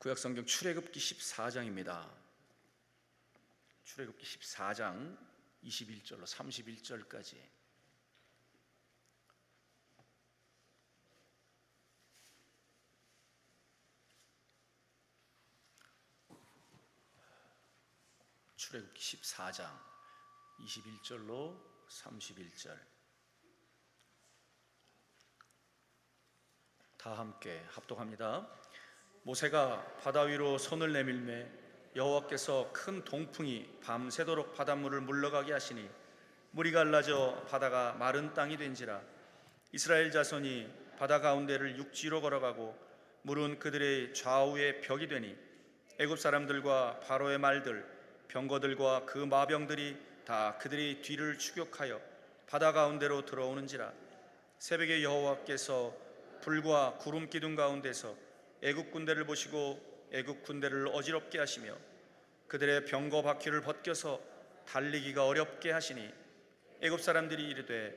구약성경 출애굽기 14장입니다. 출애굽기 14장 21절로 31절까지. 출애굽기 14장 21절로 31절. 다 함께 합독합니다. 모세가 바다 위로 손을 내밀매 여호와께서 큰 동풍이 밤새도록 바닷물을 물러가게 하시니 물이 갈라져 바다가 마른 땅이 된지라. 이스라엘 자손이 바다 가운데를 육지로 걸어가고 물은 그들의 좌우에 벽이 되니 애굽 사람들과 바로의 말들 병거들과 그 마병들이 다 그들의 뒤를 추격하여 바다 가운데로 들어오는지라. 새벽에 여호와께서 불과 구름 기둥 가운데서 애굽 군대를 보시고 애굽 군대를 어지럽게 하시며 그들의 병거 바퀴를 벗겨서 달리기가 어렵게 하시니 애굽 사람들이 이르되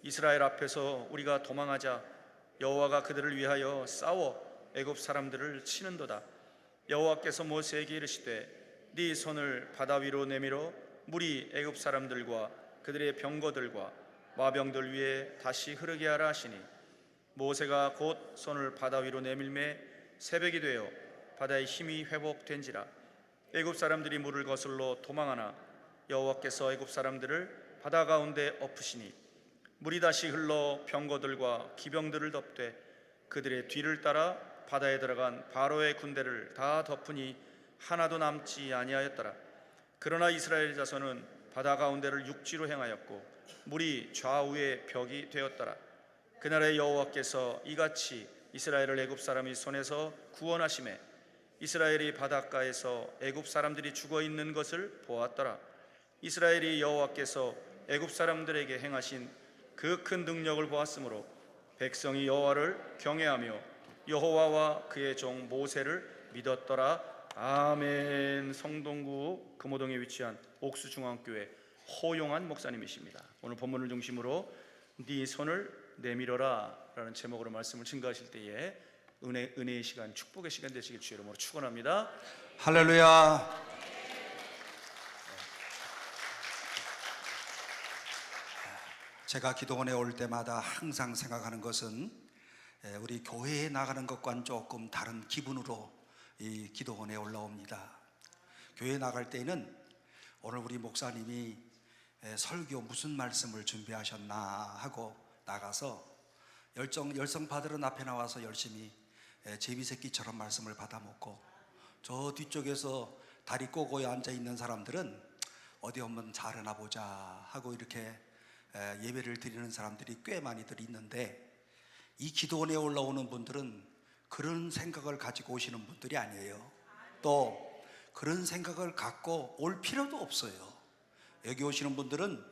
이스라엘 앞에서 우리가 도망하자 여호와가 그들을 위하여 싸워 애굽 사람들을 치는도다. 여호와께서 모세에게 이르시되 네 손을 바다 위로 내밀어 물이 애굽 사람들과 그들의 병거들과 마병들 위에 다시 흐르게 하라 하시니 모세가 곧 손을 바다 위로 내밀매 새벽이 되어 바다의 힘이 회복된지라. 애굽 사람들이 물을 거슬러 도망하나 여호와께서 애굽 사람들을 바다 가운데 엎으시니 물이 다시 흘러 병거들과 기병들을 덮되 그들의 뒤를 따라 바다에 들어간 바로의 군대를 다 덮으니 하나도 남지 아니하였더라. 그러나 이스라엘 자손은 바다 가운데를 육지로 행하였고 물이 좌우에 벽이 되었더라. 그날에 여호와께서 이같이 이스라엘을 애굽 사람의 손에서 구원하시매 이스라엘이 바닷가에서 애굽 사람들이 죽어 있는 것을 보았더라. 이스라엘이 여호와께서 애굽 사람들에게 행하신 그 큰 능력을 보았으므로 백성이 여호와를 경외하며 여호와와 그의 종 모세를 믿었더라. 아멘. 성동구 금호동에 위치한 옥수중앙교회 허용한 목사님이십니다. 오늘 본문을 중심으로 네 손을 내밀어라 라는 제목으로 말씀을 증거하실 때에 은혜의 시간, 축복의 시간 되시길 주의 이름으로 축원합니다. 할렐루야. 제가 기도원에 올 때마다 항상 생각하는 것은 우리 교회에 나가는 것과는 조금 다른 기분으로 이 기도원에 올라옵니다. 교회에 나갈 때는 오늘 우리 목사님이 설교 무슨 말씀을 준비하셨나 하고 나가서 열성파들은 앞에 나와서 열심히 제비새끼처럼 말씀을 받아먹고 저 뒤쪽에서 다리 꼬고에 앉아있는 사람들은 어디 한번 잘하나 보자 하고 이렇게 예배를 드리는 사람들이 꽤 많이들 있는데, 이 기도원에 올라오는 분들은 그런 생각을 가지고 오시는 분들이 아니에요. 또 그런 생각을 갖고 올 필요도 없어요. 여기 오시는 분들은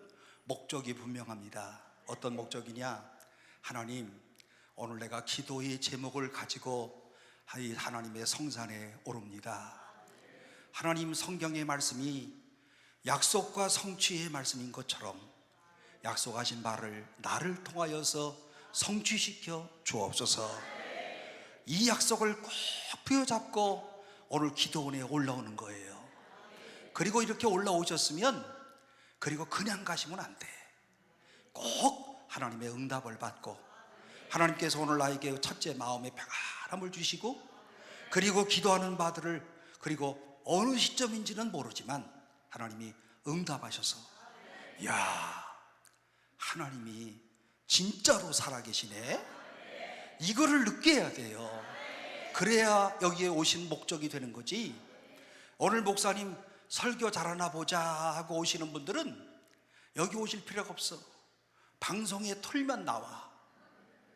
목적이 분명합니다. 어떤 목적이냐? 하나님, 오늘 내가 기도의 제목을 가지고 하나님의 성산에 오릅니다. 하나님, 성경의 말씀이 약속과 성취의 말씀인 것처럼 약속하신 바를 나를 통하여서 성취시켜 주옵소서. 이 약속을 꼭 부여잡고 오늘 기도원에 올라오는 거예요. 그리고 이렇게 올라오셨으면 그리고 그냥 가시면 안 돼. 꼭 하나님의 응답을 받고 하나님께서 오늘 나에게 첫째 마음의 평안함을 주시고 그리고 기도하는 바들을 그리고 어느 시점인지는 모르지만 하나님이 응답하셔서 야, 하나님이 진짜로 살아계시네. 이거를 느껴야 돼요. 그래야 여기에 오신 목적이 되는 거지. 오늘 목사님 설교 잘하나 보자 하고 오시는 분들은 여기 오실 필요가 없어. 방송에 틀면 나와.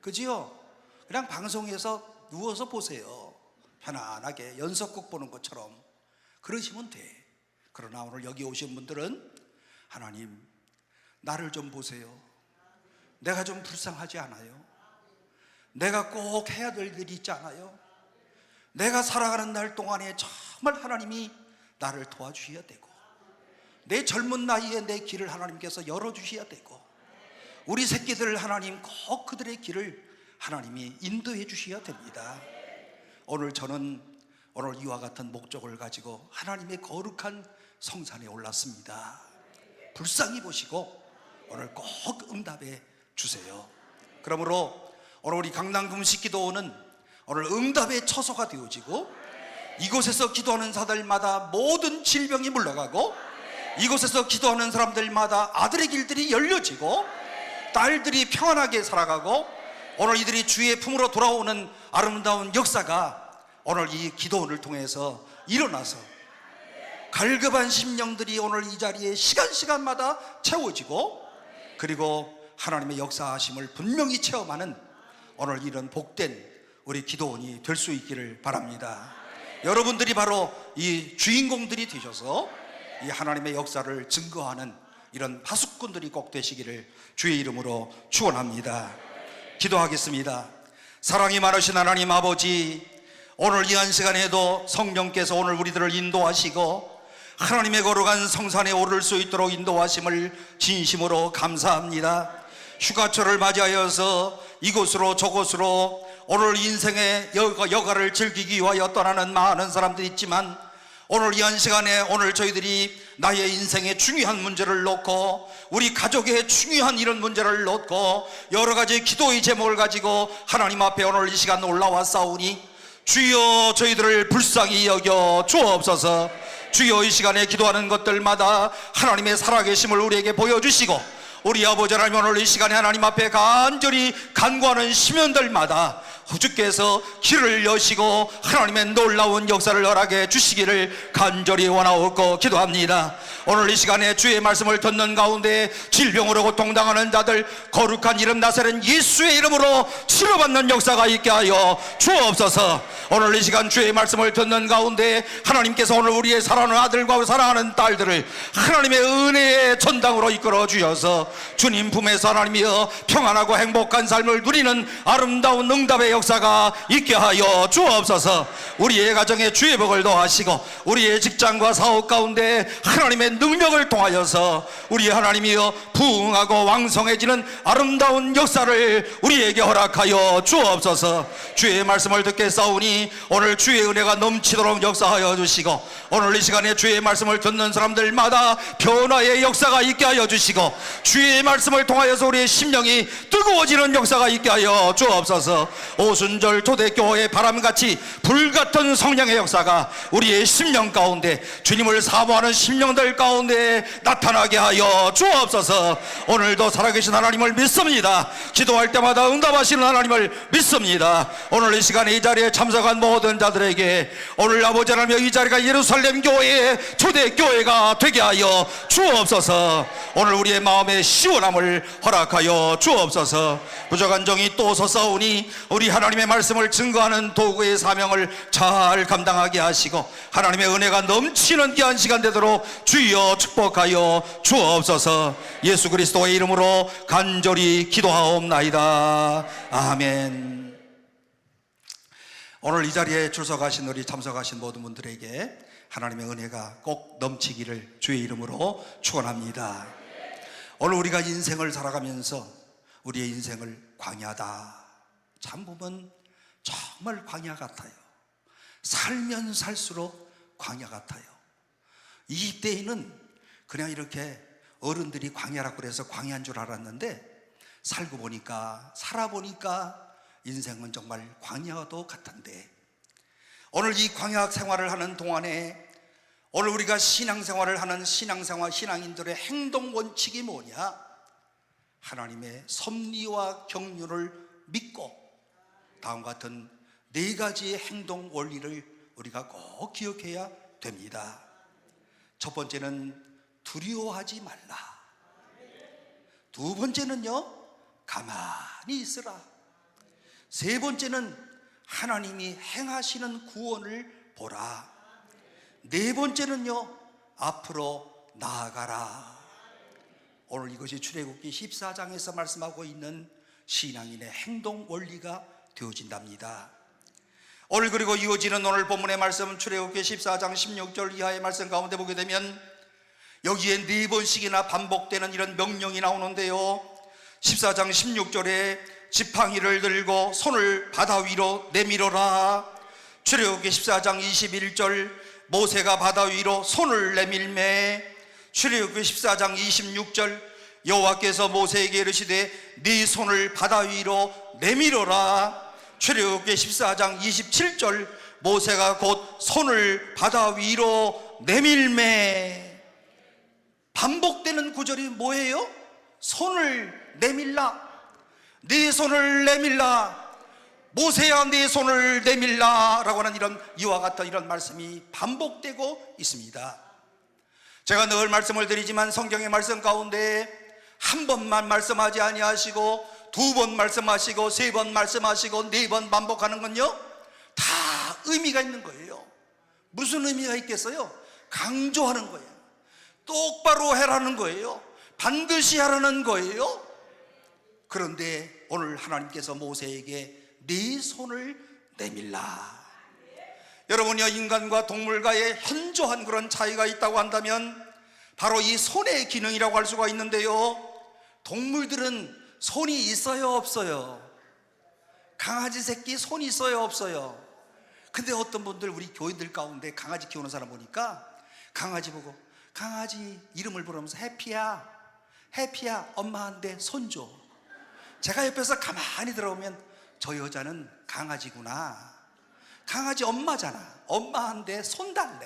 그지요? 그냥 방송에서 누워서 보세요. 편안하게 연속극 보는 것처럼 그러시면 돼. 그러나 오늘 여기 오신 분들은 하나님, 나를 좀 보세요. 내가 좀 불쌍하지 않아요? 내가 꼭 해야 될 일이 있지 않아요? 내가 살아가는 날 동안에 정말 하나님이 나를 도와주셔야 되고 내 젊은 나이에 내 길을 하나님께서 열어주셔야 되고 우리 새끼들 하나님 꼭 그들의 길을 하나님이 인도해 주셔야 됩니다. 오늘 저는 오늘 이와 같은 목적을 가지고 하나님의 거룩한 성산에 올랐습니다. 불쌍히 보시고 오늘 꼭 응답해 주세요. 그러므로 오늘 우리 강남금식기도원은 오늘 응답의 처소가 되어지고, 이곳에서 기도하는 사람들마다 모든 질병이 물러가고, 이곳에서 기도하는 사람들마다 아들의 길들이 열려지고, 딸들이 평안하게 살아가고, 오늘 이들이 주의 품으로 돌아오는 아름다운 역사가 오늘 이 기도원을 통해서 일어나서 갈급한 심령들이 오늘 이 자리에 시간마다 채워지고, 그리고 하나님의 역사하심을 분명히 체험하는 오늘 이런 복된 우리 기도원이 될 수 있기를 바랍니다. 여러분들이 바로 이 주인공들이 되셔서 이 하나님의 역사를 증거하는 이런 파수꾼들이 꼭 되시기를 주의 이름으로 축원합니다. 기도하겠습니다. 사랑이 많으신 하나님 아버지, 오늘 이 한 시간에도 성령께서 오늘 우리들을 인도하시고 하나님의 거룩한 성산에 오를 수 있도록 인도하심을 진심으로 감사합니다. 휴가철을 맞이하여서 이곳으로 저곳으로 오늘 인생의 여가를 즐기기 위하여 떠나는 많은 사람들이 있지만, 오늘 이 한 시간에 오늘 저희들이 나의 인생의 중요한 문제를 놓고, 우리 가족의 중요한 이런 문제를 놓고 여러 가지 기도의 제목을 가지고 하나님 앞에 오늘 이 시간 올라왔사오니, 주여 저희들을 불쌍히 여겨 주옵소서. 주여 이 시간에 기도하는 것들마다 하나님의 살아계심을 우리에게 보여주시고, 우리 아버지 하나님 오늘 이 시간에 하나님 앞에 간절히 간구하는 시면들마다 주께서 길을 여시고 하나님의 놀라운 역사를 허락해 주시기를 간절히 원하옵고 기도합니다. 오늘 이 시간에 주의 말씀을 듣는 가운데 질병으로 고통당하는 자들 거룩한 이름 나사렛 예수의 이름으로 치료받는 역사가 있게 하여 주옵소서. 오늘 이 시간 주의 말씀을 듣는 가운데 하나님께서 오늘 우리의 사랑하는 아들과 사랑하는 딸들을 하나님의 은혜의 전당으로 이끌어 주셔서 주님 품에서 하나님이여 평안하고 행복한 삶을 누리는 아름다운 응답의 역사가 있게 하여 주옵소서. 우리의 가정에 주의 복을 더하시고 우리의 직장과 사업 가운데 하나님의 능력을 통하여서 우리 하나님이여 부흥하고 왕성해지는 아름다운 역사를 우리에게 허락하여 주옵소서. 주의 말씀을 듣겠사오니 오늘 주의 은혜가 넘치도록 역사하여 주시고, 오늘 이 시간에 주의 말씀을 듣는 사람들마다 변화의 역사가 있게 하여 주시고, 주의 말씀을 통하여서 우리의 심령이 뜨거워지는 역사가 있게 하여 주옵소서. 오순절 초대교회의 바람같이 불같은 성령의 역사가 우리의 심령 가운데, 주님을 사모하는 심령들 가운데 나타나게 하여 주옵소서. 오늘도 살아계신 하나님을 믿습니다. 기도할 때마다 응답하시는 하나님을 믿습니다. 오늘 이 시간에 이 자리에 참석한 모든 자들에게 오늘 아버지 하나님 이 자리가 예루살렘 교회의 초대교회가 되게 하여 주옵소서. 오늘 우리의 마음의 시원함을 허락하여 주옵소서. 부족한 종이 또 서사오니 우리 하나님의 말씀을 증거하는 도구의 사명을 잘 감당하게 하시고 하나님의 은혜가 넘치는 귀한 시간 되도록 주여 축복하여 주옵소서. 예수 그리스도의 이름으로 간절히 기도하옵나이다. 아멘. 오늘 이 자리에 출석하신 우리 참석하신 모든 분들에게 하나님의 은혜가 꼭 넘치기를 주의 이름으로 축원합니다. 오늘 우리가 인생을 살아가면서 우리의 인생을 광야다, 참 보면 정말 광야 같아요. 살면 살수록 광야 같아요. 20대에는 그냥 이렇게 어른들이 광야라고 그래서 광야인 줄 알았는데, 살고 보니까 살아보니까 인생은 정말 광야도 같은데, 오늘 이 광야 생활을 하는 동안에 오늘 우리가 신앙생활을 하는 신앙인들의 행동 원칙이 뭐냐? 하나님의 섭리와 경륜을 믿고 다음과 같은 4가지의 행동 원리를 우리가 꼭 기억해야 됩니다. 첫 번째는 두려워하지 말라. 두 번째는요, 가만히 있으라. 세 번째는 하나님이 행하시는 구원을 보라. 네 번째는요, 앞으로 나아가라. 오늘 이것이 출애굽기 14장에서 말씀하고 있는 신앙인의 행동 원리가 되어진답니다. 오늘 그리고 이어지는 오늘 본문의 말씀 출애굽기 14장 16절 이하의 말씀 가운데 보게 되면 여기에 4번씩이나 반복되는 이런 명령이 나오는데요, 14장 16절에 지팡이를 들고 손을 바다 위로 내밀어라. 출애굽기 14장 21절 모세가 바다 위로 손을 내밀매 출애굽기 14장 26절 여호와께서 모세에게 이르시되 네 손을 바다 위로 내밀어라 출애굽기 14장 27절 모세가 곧 손을 바다 위로 내밀매 반복되는 구절이 뭐예요? 손을 내밀라 네 손을 내밀라 모세야 네 손을 내밀라 라고 하는 이와 같은 이런 말씀이 반복되고 있습니다. 제가 늘 말씀을 드리지만 성경의 말씀 가운데 한 번만 말씀하지 아니하시고 두 번 말씀하시고 세 번 말씀하시고 네 번 반복하는 건요 다 의미가 있는 거예요. 무슨 의미가 있겠어요? 강조하는 거예요. 똑바로 해라는 거예요. 반드시 하라는 거예요. 그런데 오늘 하나님께서 모세에게 네 손을 내밀라. 여러분이요 인간과 동물과의 현저한 그런 차이가 있다고 한다면 바로 이 손의 기능이라고 할 수가 있는데요, 동물들은 손이 있어요 없어요? 강아지 새끼 손이 있어요 없어요? 근데 어떤 분들 우리 교인들 가운데 강아지 키우는 사람 보니까 강아지 보고 강아지 이름을 부르면서 해피야 해피야 엄마한테 손 줘. 제가 옆에서 가만히 들어보면 저 여자는 강아지구나. 강아지 엄마잖아. 엄마한테 손 달래.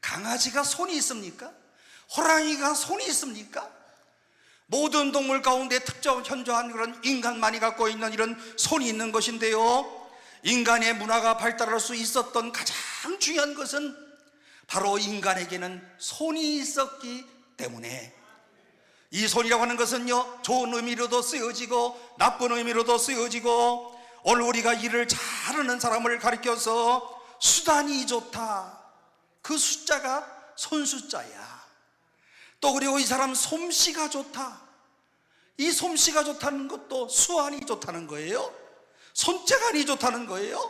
강아지가 손이 있습니까? 호랑이가 손이 있습니까? 모든 동물 가운데 특정 현저한 그런 인간만이 갖고 있는 이런 손이 있는 것인데요, 인간의 문화가 발달할 수 있었던 가장 중요한 것은 바로 인간에게는 손이 있었기 때문에, 이 손이라고 하는 것은요 좋은 의미로도 쓰여지고 나쁜 의미로도 쓰여지고, 오늘 우리가 일을 잘하는 사람을 가리켜서 수단이 좋다, 그 숫자가 손숫자야. 또 그리고 이 사람 솜씨가 좋다, 이 솜씨가 좋다는 것도 수완이 좋다는 거예요. 손재간이 좋다는 거예요.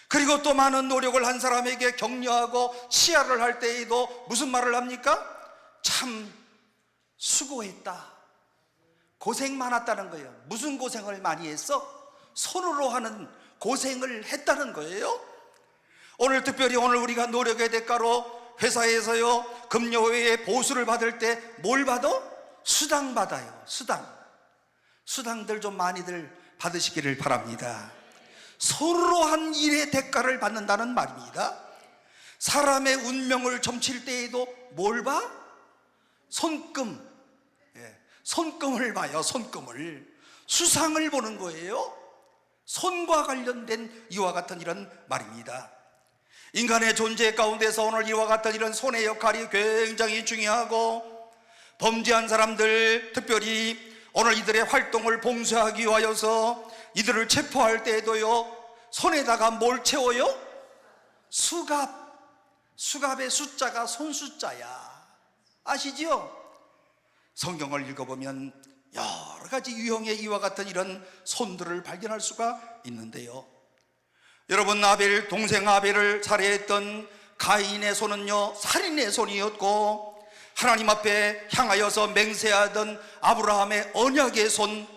그리고 또 많은 노력을 한 사람에게 격려하고 치하를 할 때에도 무슨 말을 합니까? 참 수고했다, 고생 많았다는 거예요. 무슨 고생을 많이 했어? 손으로 하는 고생을 했다는 거예요. 오늘 특별히 오늘 우리가 노력의 대가로 회사에서요 금요일에 보수를 받을 때 뭘 받아? 수당 받아요. 수당들 좀 많이들 받으시기를 바랍니다. 손으로 한 일의 대가를 받는다는 말입니다. 사람의 운명을 점칠 때에도 뭘 봐? 손금, 손금을 봐요. 손금을, 수상을 보는 거예요. 손과 관련된 이와 같은 이런 말입니다. 인간의 존재 가운데서 오늘 이와 같은 이런 손의 역할이 굉장히 중요하고, 범죄한 사람들, 특별히 오늘 이들의 활동을 봉쇄하기 위하여서 이들을 체포할 때에도요 손에다가 뭘 채워요? 수갑의 숫자가 손숫자야. 아시죠? 성경을 읽어보면 여러 가지 유형의 이와 같은 이런 손들을 발견할 수가 있는데요, 여러분, 동생 아벨을 살해했던 가인의 손은요 살인의 손이었고, 하나님 앞에 향하여서 맹세하던 아브라함의 언약의 손,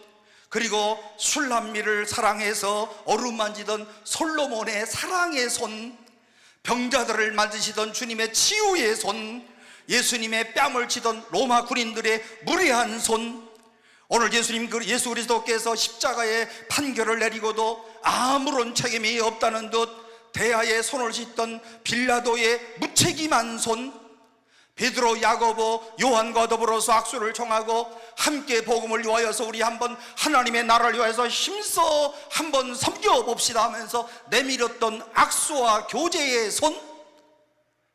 그리고 술람미를 사랑해서 어루만지던 솔로몬의 사랑의 손, 병자들을 만지시던 주님의 치유의 손, 예수님의 뺨을 치던 로마 군인들의 무례한 손, 오늘 예수 그리스도께서 십자가의 판결을 내리고도 아무런 책임이 없다는 듯 대야에 손을 씻던 빌라도의 무책임한 손, 베드로, 야고보, 요한과 더불어서 악수를 청하고 함께 복음을 위하여서 우리 한번 하나님의 나라를 위하여서 힘써 한번 섬겨봅시다 하면서 내밀었던 악수와 교제의 손,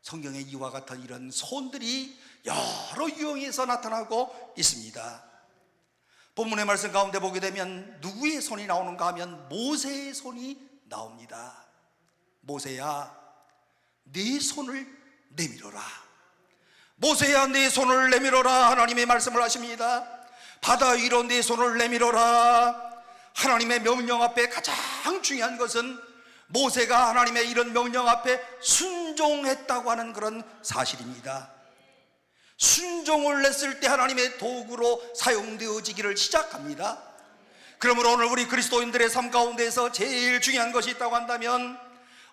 성경의 이와 같은 이런 손들이 여러 유형에서 나타나고 있습니다. 본문의 말씀 가운데 보게 되면 누구의 손이 나오는가 하면 모세의 손이 나옵니다. 모세야, 네 손을 내밀어라. 모세야, 네 손을 내밀어라. 하나님의 말씀을 하십니다. 바다 위로 네 손을 내밀어라. 하나님의 명령 앞에 가장 중요한 것은 모세가 하나님의 이런 명령 앞에 순종했다고 하는 그런 사실입니다. 순종을 했을 때 하나님의 도구로 사용되어지기를 시작합니다. 그러므로 오늘 우리 그리스도인들의 삶 가운데서 제일 중요한 것이 있다고 한다면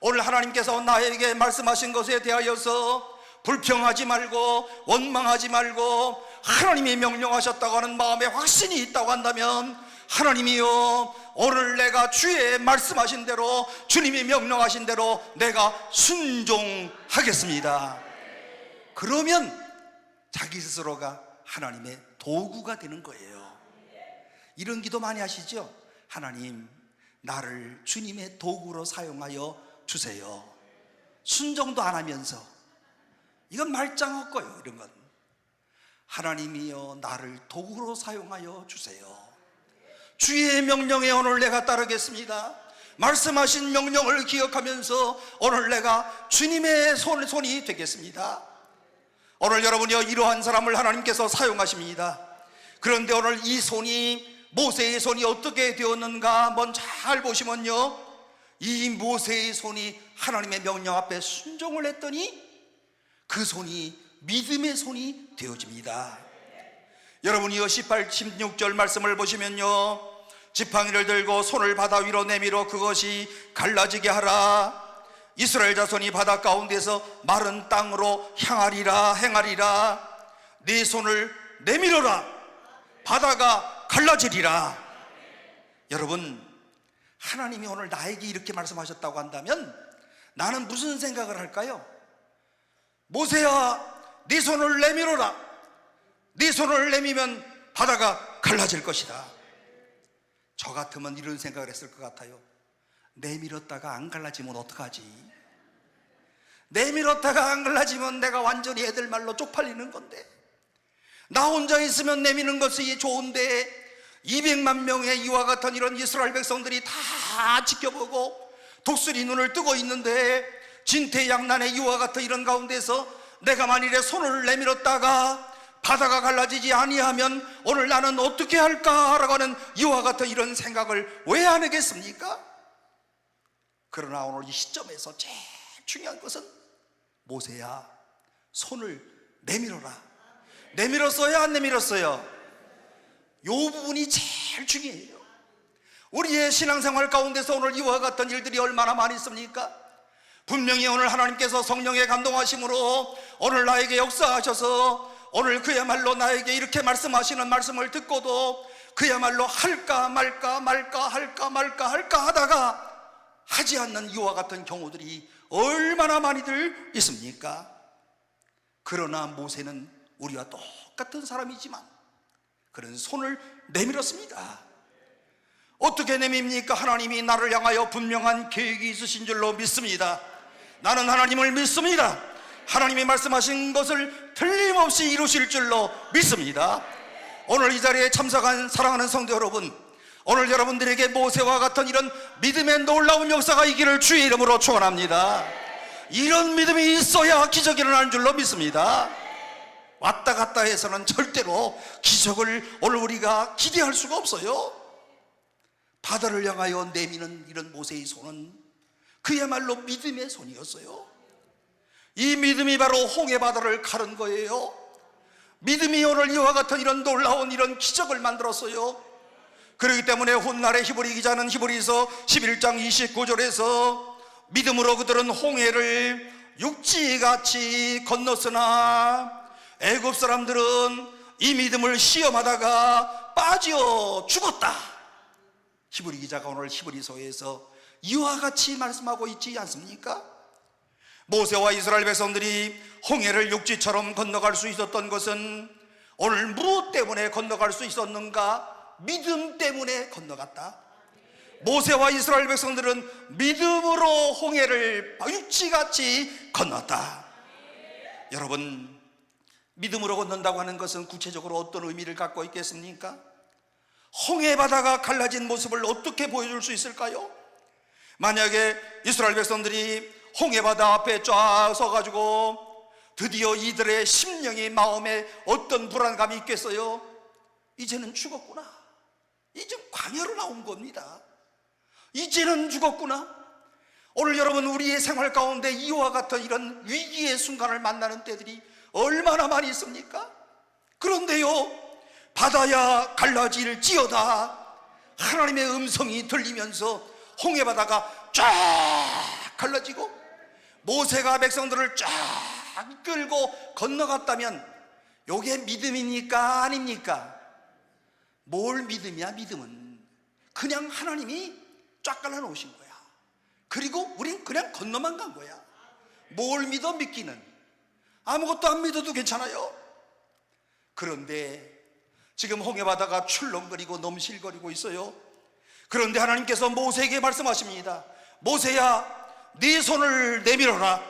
오늘 하나님께서 나에게 말씀하신 것에 대하여서 불평하지 말고 원망하지 말고 하나님이 명령하셨다고 하는 마음에 확신이 있다고 한다면, 하나님이여, 오늘 내가 주의 말씀하신 대로, 주님이 명령하신 대로 내가 순종하겠습니다. 그러면 자기 스스로가 하나님의 도구가 되는 거예요. 이런 기도 많이 하시죠? 하나님, 나를 주님의 도구로 사용하여 주세요. 순종도 안 하면서, 이건 말짱 헛거예요. 이런 건 하나님이여, 나를 도구로 사용하여 주세요. 주의 명령에 오늘 내가 따르겠습니다. 말씀하신 명령을 기억하면서 오늘 내가 주님의 손이 되겠습니다. 오늘 여러분이요, 이러한 사람을 하나님께서 사용하십니다. 그런데 오늘 이 손이, 모세의 손이 어떻게 되었는가 한번 잘 보시면요, 이 모세의 손이 하나님의 명령 앞에 순종을 했더니 그 손이 믿음의 손이 되어집니다. 여러분이요, 18, 16절 말씀을 보시면요, 지팡이를 들고 손을 바다 위로 내밀어 그것이 갈라지게 하라. 이스라엘 자손이 바다 가운데서 마른 땅으로 행하리라. 네 손을 내밀어라. 바다가 갈라지리라. 여러분, 하나님이 오늘 나에게 이렇게 말씀하셨다고 한다면 나는 무슨 생각을 할까요? 모세야, 네 손을 내밀어라. 네 손을 내미면 바다가 갈라질 것이다. 저 같으면 이런 생각을 했을 것 같아요. 내밀었다가 안 갈라지면 어떡하지? 내밀었다가 안 갈라지면 내가 완전히 애들 말로 쪽팔리는 건데, 나 혼자 있으면 내미는 것이 좋은데 200만 명의 이와 같은 이런 이스라엘 백성들이 다 지켜보고 독수리 눈을 뜨고 있는데, 진퇴양난의 이와 같은 이런 가운데서 내가 만일에 손을 내밀었다가 바다가 갈라지지 아니하면 오늘 나는 어떻게 할까라고 하는 이와 같은 이런 생각을 왜 안 하겠습니까? 그러나 오늘 이 시점에서 제일 중요한 것은, 모세야, 손을 내밀어라. 내밀었어요, 안 내밀었어요? 이 부분이 제일 중요해요. 우리의 신앙생활 가운데서 오늘 이와 같은 일들이 얼마나 많이 있습니까? 분명히 오늘 하나님께서 성령의 감동하심으로 오늘 나에게 역사하셔서 오늘 그야말로 나에게 이렇게 말씀하시는 말씀을 듣고도 그야말로 할까 말까 하다가 하지 않는 이와 같은 경우들이 얼마나 많이들 있습니까? 그러나 모세는 우리와 똑같은 사람이지만 그는 손을 내밀었습니다. 어떻게 내밉니까? 하나님이 나를 향하여 분명한 계획이 있으신 줄로 믿습니다. 나는 하나님을 믿습니다. 하나님이 말씀하신 것을 틀림없이 이루실 줄로 믿습니다. 오늘 이 자리에 참석한 사랑하는 성도 여러분, 오늘 여러분들에게 모세와 같은 이런 믿음의 놀라운 역사가 있기를 주의 이름으로 축원합니다. 이런 믿음이 있어야 기적이 일어나는 줄로 믿습니다. 왔다 갔다 해서는 절대로 기적을 오늘 우리가 기대할 수가 없어요. 바다를 향하여 내미는 이런 모세의 손은 그야말로 믿음의 손이었어요. 이 믿음이 바로 홍해 바다를 가른 거예요. 믿음이 오늘 이와 같은 이런 놀라운 이런 기적을 만들었어요. 그렇기 때문에 훗날에 히브리 기자는 히브리서 11장 29절에서 믿음으로 그들은 홍해를 육지같이 건넜으나 애굽 사람들은 이 믿음을 시험하다가 빠져 죽었다. 히브리 기자가 오늘 히브리서에서 이와 같이 말씀하고 있지 않습니까? 모세와 이스라엘 백성들이 홍해를 육지처럼 건너갈 수 있었던 것은 오늘 무엇 때문에 건너갈 수 있었는가? 믿음 때문에 건너갔다. 모세와 이스라엘 백성들은 믿음으로 홍해를 육지같이 건넜다. 여러분, 믿음으로 건넌다고 하는 것은 구체적으로 어떤 의미를 갖고 있겠습니까? 홍해 바다가 갈라진 모습을 어떻게 보여줄 수 있을까요? 만약에 이스라엘 백성들이 홍해 바다 앞에 쫙 서가지고 드디어 이들의 심령이 마음에 어떤 불안감이 있겠어요? 이제는 죽었구나. 이제 광야로 나온 겁니다. 이제는 죽었구나. 오늘 여러분, 우리의 생활 가운데 이와 같은 이런 위기의 순간을 만나는 때들이 얼마나 많이 있습니까? 그런데요, 바다야 갈라질지어다 하나님의 음성이 들리면서 홍해 바다가 쫙 갈라지고 모세가 백성들을 쫙 끌고 건너갔다면 요게 믿음입니까? 아닙니까? 뭘 믿음이야? 믿음은 그냥 하나님이 쫙 갈라놓으신 거야. 그리고 우린 그냥 건너만 간 거야. 뭘 믿어? 믿기는 아무것도 안 믿어도 괜찮아요. 그런데 지금 홍해바다가 출렁거리고 넘실거리고 있어요. 그런데 하나님께서 모세에게 말씀하십니다. 모세야, 네 손을 내밀어라.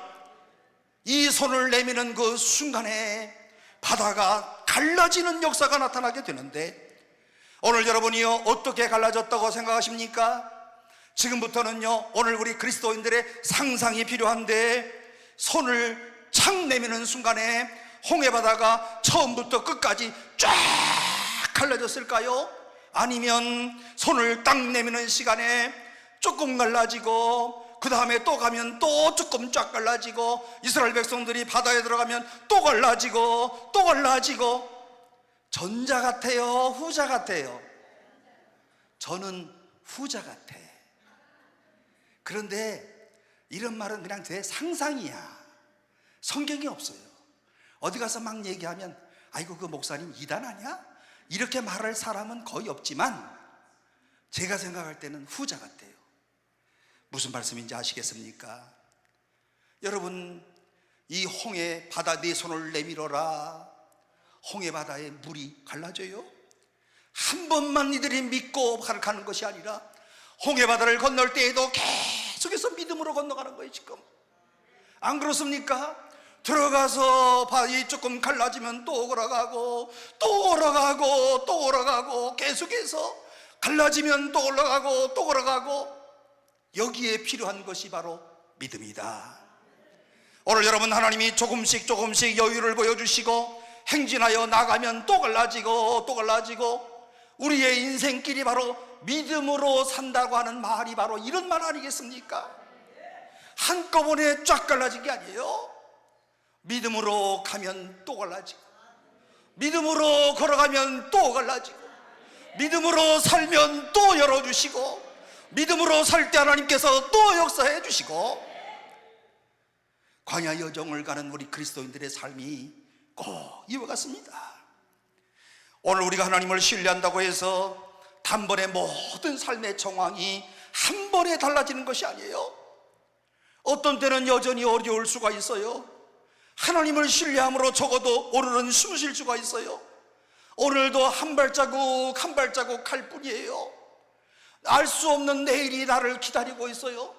이 손을 내미는 그 순간에 바다가 갈라지는 역사가 나타나게 되는데, 오늘 여러분이요 어떻게 갈라졌다고 생각하십니까? 지금부터는요 오늘 우리 그리스도인들의 상상이 필요한데, 손을 착 내미는 순간에 홍해바다가 처음부터 끝까지 쫙 갈라졌을까요? 아니면 손을 딱 내미는 시간에 조금 갈라지고 그 다음에 또 가면 또 조금 쫙 갈라지고 이스라엘 백성들이 바다에 들어가면 또 갈라지고 또 갈라지고, 전자 같아요? 후자 같아요? 저는 후자 같아. 그런데 이런 말은 그냥 제 상상이야. 성경이 없어요. 어디 가서 막 얘기하면 아이고 그 목사님 이단 아니야? 이렇게 말할 사람은 거의 없지만 제가 생각할 때는 후자 같아요. 무슨 말씀인지 아시겠습니까? 여러분, 이 홍해 바다 네 손을 내밀어라. 홍해 바다에 물이 갈라져요? 한 번만 이들이 믿고 가는 것이 아니라 홍해 바다를 건널 때에도 계속해서 믿음으로 건너가는 거예요. 지금 안 그렇습니까? 들어가서 바위 조금 갈라지면 또 올라가고 또 올라가고 또 올라가고, 계속해서 갈라지면 또 올라가고 또 올라가고, 여기에 필요한 것이 바로 믿음이다. 오늘 여러분, 하나님이 조금씩 조금씩 여유를 보여주시고 행진하여 나가면 또 갈라지고 또 갈라지고, 우리의 인생길이 바로 믿음으로 산다고 하는 말이 바로 이런 말 아니겠습니까? 한꺼번에 쫙 갈라진 게 아니에요. 믿음으로 가면 또 갈라지고, 믿음으로 걸어가면 또 갈라지고, 믿음으로 살면 또 열어주시고, 믿음으로 살 때 하나님께서 또 역사해 주시고, 광야 여정을 가는 우리 그리스도인들의 삶이 꼭 이와 같습니다. 오늘 우리가 하나님을 신뢰한다고 해서 단번에 모든 삶의 정황이 한 번에 달라지는 것이 아니에요. 어떤 때는 여전히 어려울 수가 있어요. 하나님을 신뢰함으로 적어도 오늘은 숨 쉴 수가 있어요. 오늘도 한 발자국 한 발자국 갈 뿐이에요. 알 수 없는 내일이 나를 기다리고 있어요.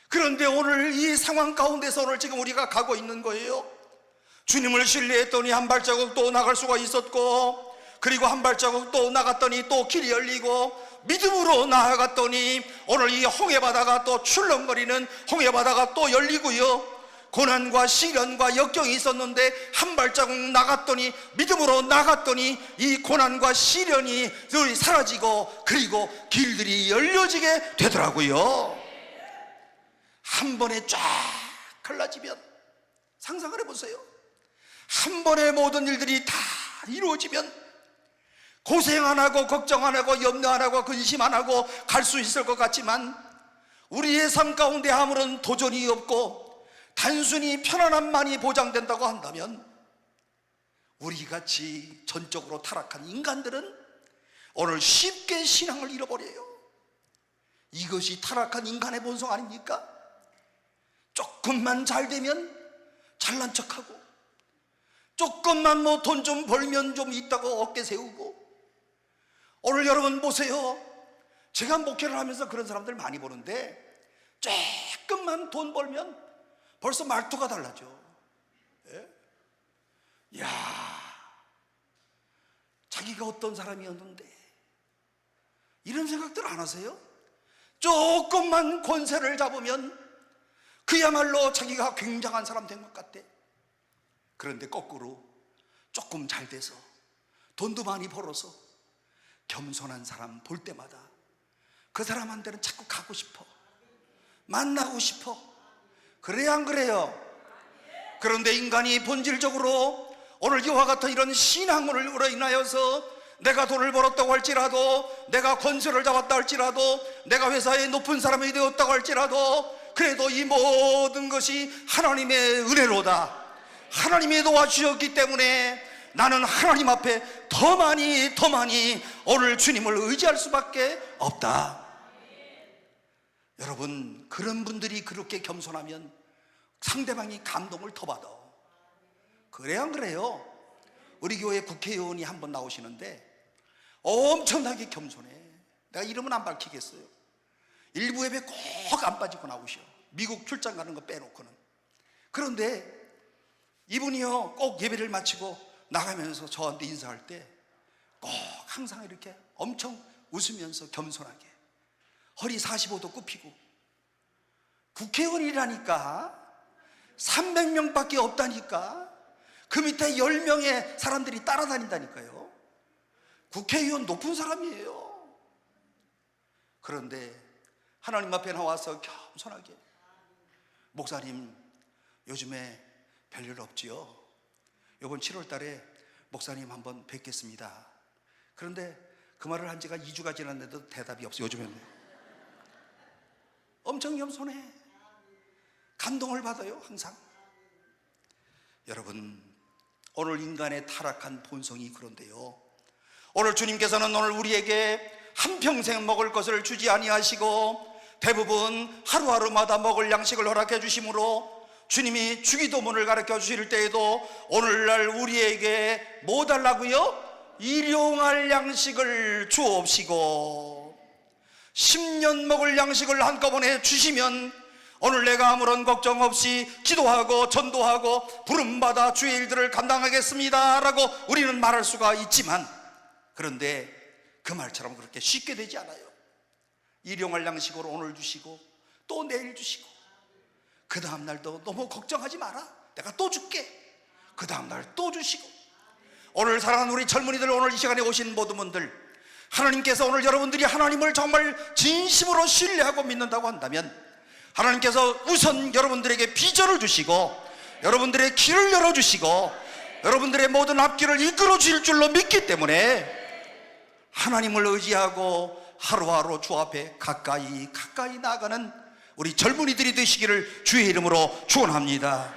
그런데 오늘 이 상황 가운데서 오늘 지금 우리가 가고 있는 거예요. 주님을 신뢰했더니 한 발자국 또 나갈 수가 있었고, 그리고 한 발자국 또 나갔더니 또 길이 열리고, 믿음으로 나아갔더니 오늘 이 홍해바다가 또 출렁거리는 홍해바다가 또 열리고요. 고난과 시련과 역경이 있었는데 한 발자국 나갔더니, 믿음으로 나갔더니 이 고난과 시련이 사라지고, 그리고 길들이 열려지게 되더라고요. 한 번에 쫙 갈라지면, 상상을 해보세요. 한 번에 모든 일들이 다 이루어지면 고생 안 하고 걱정 안 하고 염려 안 하고 근심 안 하고 갈 수 있을 것 같지만, 우리의 삶 가운데 아무런 도전이 없고 단순히 편안함만이 보장된다고 한다면, 우리같이 전적으로 타락한 인간들은 오늘 쉽게 신앙을 잃어버려요. 이것이 타락한 인간의 본성 아닙니까? 조금만 잘 되면 잘난 척하고, 조금만 뭐 돈 좀 벌면 좀 있다고 어깨 세우고. 오늘 여러분 보세요. 제가 목회를 하면서 그런 사람들 많이 보는데, 조금만 돈 벌면 벌써 말투가 달라져. 예? 야, 자기가 어떤 사람이었는데, 이런 생각들 안 하세요? 조금만 권세를 잡으면 그야말로 자기가 굉장한 사람 된 것 같아. 그런데 거꾸로 조금 잘 돼서 돈도 많이 벌어서 겸손한 사람 볼 때마다 그 사람한테는 자꾸 가고 싶어, 만나고 싶어. 그래요, 안 그래요? 그런데 인간이 본질적으로 오늘 이와 같은 이런 신앙으로 인하여서 내가 돈을 벌었다고 할지라도, 내가 권세를 잡았다 할지라도, 내가 회사에 높은 사람이 되었다고 할지라도, 그래도 이 모든 것이 하나님의 은혜로다. 하나님이 도와주셨기 때문에 나는 하나님 앞에 더 많이 오늘 주님을 의지할 수밖에 없다. 여러분, 그런 분들이 그렇게 겸손하면 상대방이 감동을 더 받아. 그래야 안 그래요? 우리 교회 국회의원이 한 번 나오시는데 엄청나게 겸손해. 내가 이름은 안 밝히겠어요. 일부 예배 꼭 안 빠지고 나오셔. 미국 출장 가는 거 빼놓고는. 그런데 이분이요, 꼭 예배를 마치고 나가면서 저한테 인사할 때 꼭 항상 이렇게 엄청 웃으면서 겸손하게 허리 45도 굽히고, 국회의원이라니까 300명밖에 없다니까, 그 밑에 10명의 사람들이 따라다닌다니까요. 국회의원 높은 사람이에요. 그런데 하나님 앞에 나와서 겸손하게, 목사님 요즘에 별일 없지요? 이번 7월 달에 목사님 한번 뵙겠습니다. 그런데 그 말을 한 지가 2주가 지났는데도 대답이 없어요. 요즘에는 엄청 겸손해. 감동을 받아요, 항상. 여러분, 오늘 인간의 타락한 본성이 그런데요, 오늘 주님께서는 오늘 우리에게 한평생 먹을 것을 주지 아니하시고 대부분 하루하루마다 먹을 양식을 허락해 주심으로 주님이 주기도문을 가르쳐 주실 때에도 오늘날 우리에게 뭐 달라고요? 일용할 양식을 주옵시고 10년 먹을 양식을 한꺼번에 주시면 오늘 내가 아무런 걱정 없이 기도하고 전도하고 부름받아 주의 일들을 감당하겠습니다 라고 우리는 말할 수가 있지만, 그런데 그 말처럼 그렇게 쉽게 되지 않아요. 일용할 양식으로 오늘 주시고 또 내일 주시고, 그 다음 날도 너무 걱정하지 마라, 내가 또 줄게, 그 다음 날 또 주시고. 오늘 사랑하는 우리 젊은이들, 오늘 이 시간에 오신 모든 분들, 하나님께서 오늘 여러분들이 하나님을 정말 진심으로 신뢰하고 믿는다고 한다면 하나님께서 우선 여러분들에게 비전을 주시고 여러분들의 길을 열어주시고 여러분들의 모든 앞길을 이끌어 주실 줄로 믿기 때문에 하나님을 의지하고 하루하루 주 앞에 가까이 나아가는 우리 젊은이들이 되시기를 주의 이름으로 축원합니다.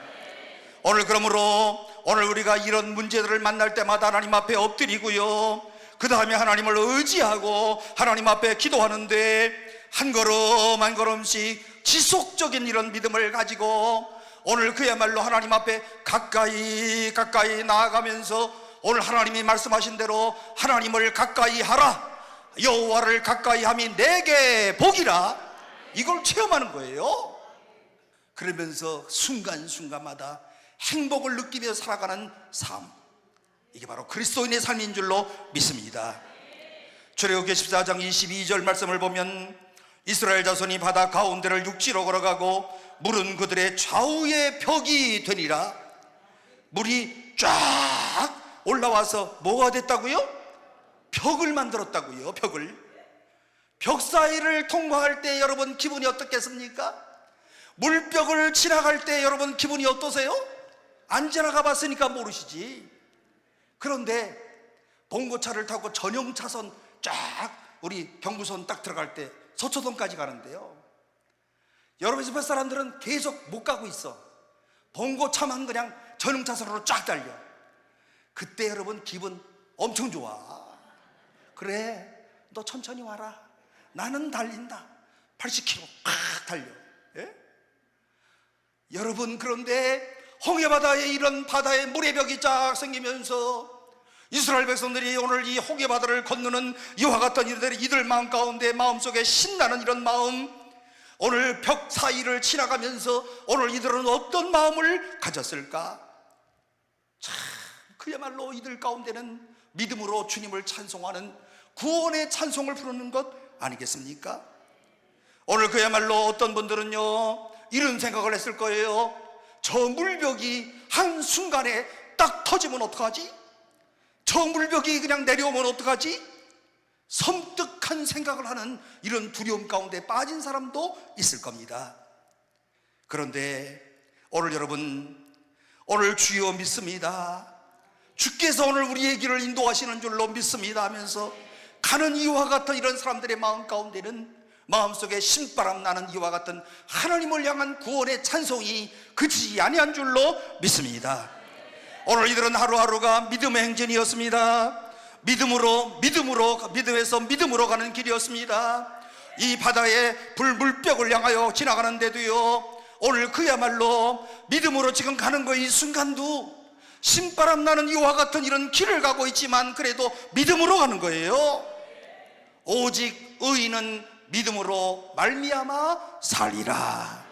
오늘 그러므로 오늘 우리가 이런 문제들을 만날 때마다 하나님 앞에 엎드리고요, 그 다음에 하나님을 의지하고 하나님 앞에 기도하는데 한 걸음 한 걸음씩 지속적인 이런 믿음을 가지고 오늘 그야말로 하나님 앞에 가까이 나아가면서 오늘 하나님이 말씀하신 대로 하나님을 가까이 하라, 여호와를 가까이 함이 내게 복이라, 이걸 체험하는 거예요. 그러면서 순간순간마다 행복을 느끼며 살아가는 삶, 이게 바로 그리스도인의 삶인 줄로 믿습니다. 출애굽기 14장 22절 말씀을 보면 이스라엘 자손이 바다 가운데를 육지로 걸어가고 물은 그들의 좌우의 벽이 되니라. 물이 쫙 올라와서 뭐가 됐다고요? 벽을 만들었다고요. 벽 사이를 통과할 때 여러분 기분이 어떻겠습니까? 물벽을 지나갈 때 여러분 기분이 어떠세요? 안 지나가 봤으니까 모르시지. 그런데 봉고차를 타고 전용 차선 쫙 우리 경부선 딱 들어갈 때 서초동까지 가는데요, 여러분 집에 사람들은 계속 못 가고 있어. 봉고차만 그냥 전용 차선으로 쫙 달려. 그때 여러분 기분 엄청 좋아. 그래, 너 천천히 와라, 나는 달린다. 80km 팍 달려. 예? 여러분, 그런데 홍해바다에 이런 바다에 물의 벽이 쫙 생기면서 이스라엘 백성들이 오늘 이 홍해바다를 건너는 이와 같은 이들 마음 가운데 마음속에 신나는 이런 마음, 오늘 벽 사이를 지나가면서 오늘 이들은 어떤 마음을 가졌을까? 참, 그야말로 이들 가운데는 믿음으로 주님을 찬송하는 구원의 찬송을 부르는 것 아니겠습니까? 오늘 그야말로 어떤 분들은요 이런 생각을 했을 거예요. 저 물벽이 한순간에 딱 터지면 어떡하지? 저 물벽이 그냥 내려오면 어떡하지? 섬뜩한 생각을 하는 이런 두려움 가운데 빠진 사람도 있을 겁니다. 그런데 오늘 여러분, 오늘 주여 믿습니다, 주께서 오늘 우리의 길을 인도하시는 줄로 믿습니다 하면서 가는 이와 같은 이런 사람들의 마음 가운데는 마음속에 신바람 나는 이와 같은 하나님을 향한 구원의 찬송이 그치지 아니한 줄로 믿습니다. 오늘 이들은 하루하루가 믿음의 행진이었습니다. 믿음에서 믿음으로 가는 길이었습니다. 이 바다의 물벽을 향하여 지나가는데도요, 오늘 그야말로 믿음으로 지금 가는 거 이 순간도 신바람 나는 이와 같은 이런 길을 가고 있지만 그래도 믿음으로 가는 거예요. 오직 의인은 믿음으로 말미암아 살리라.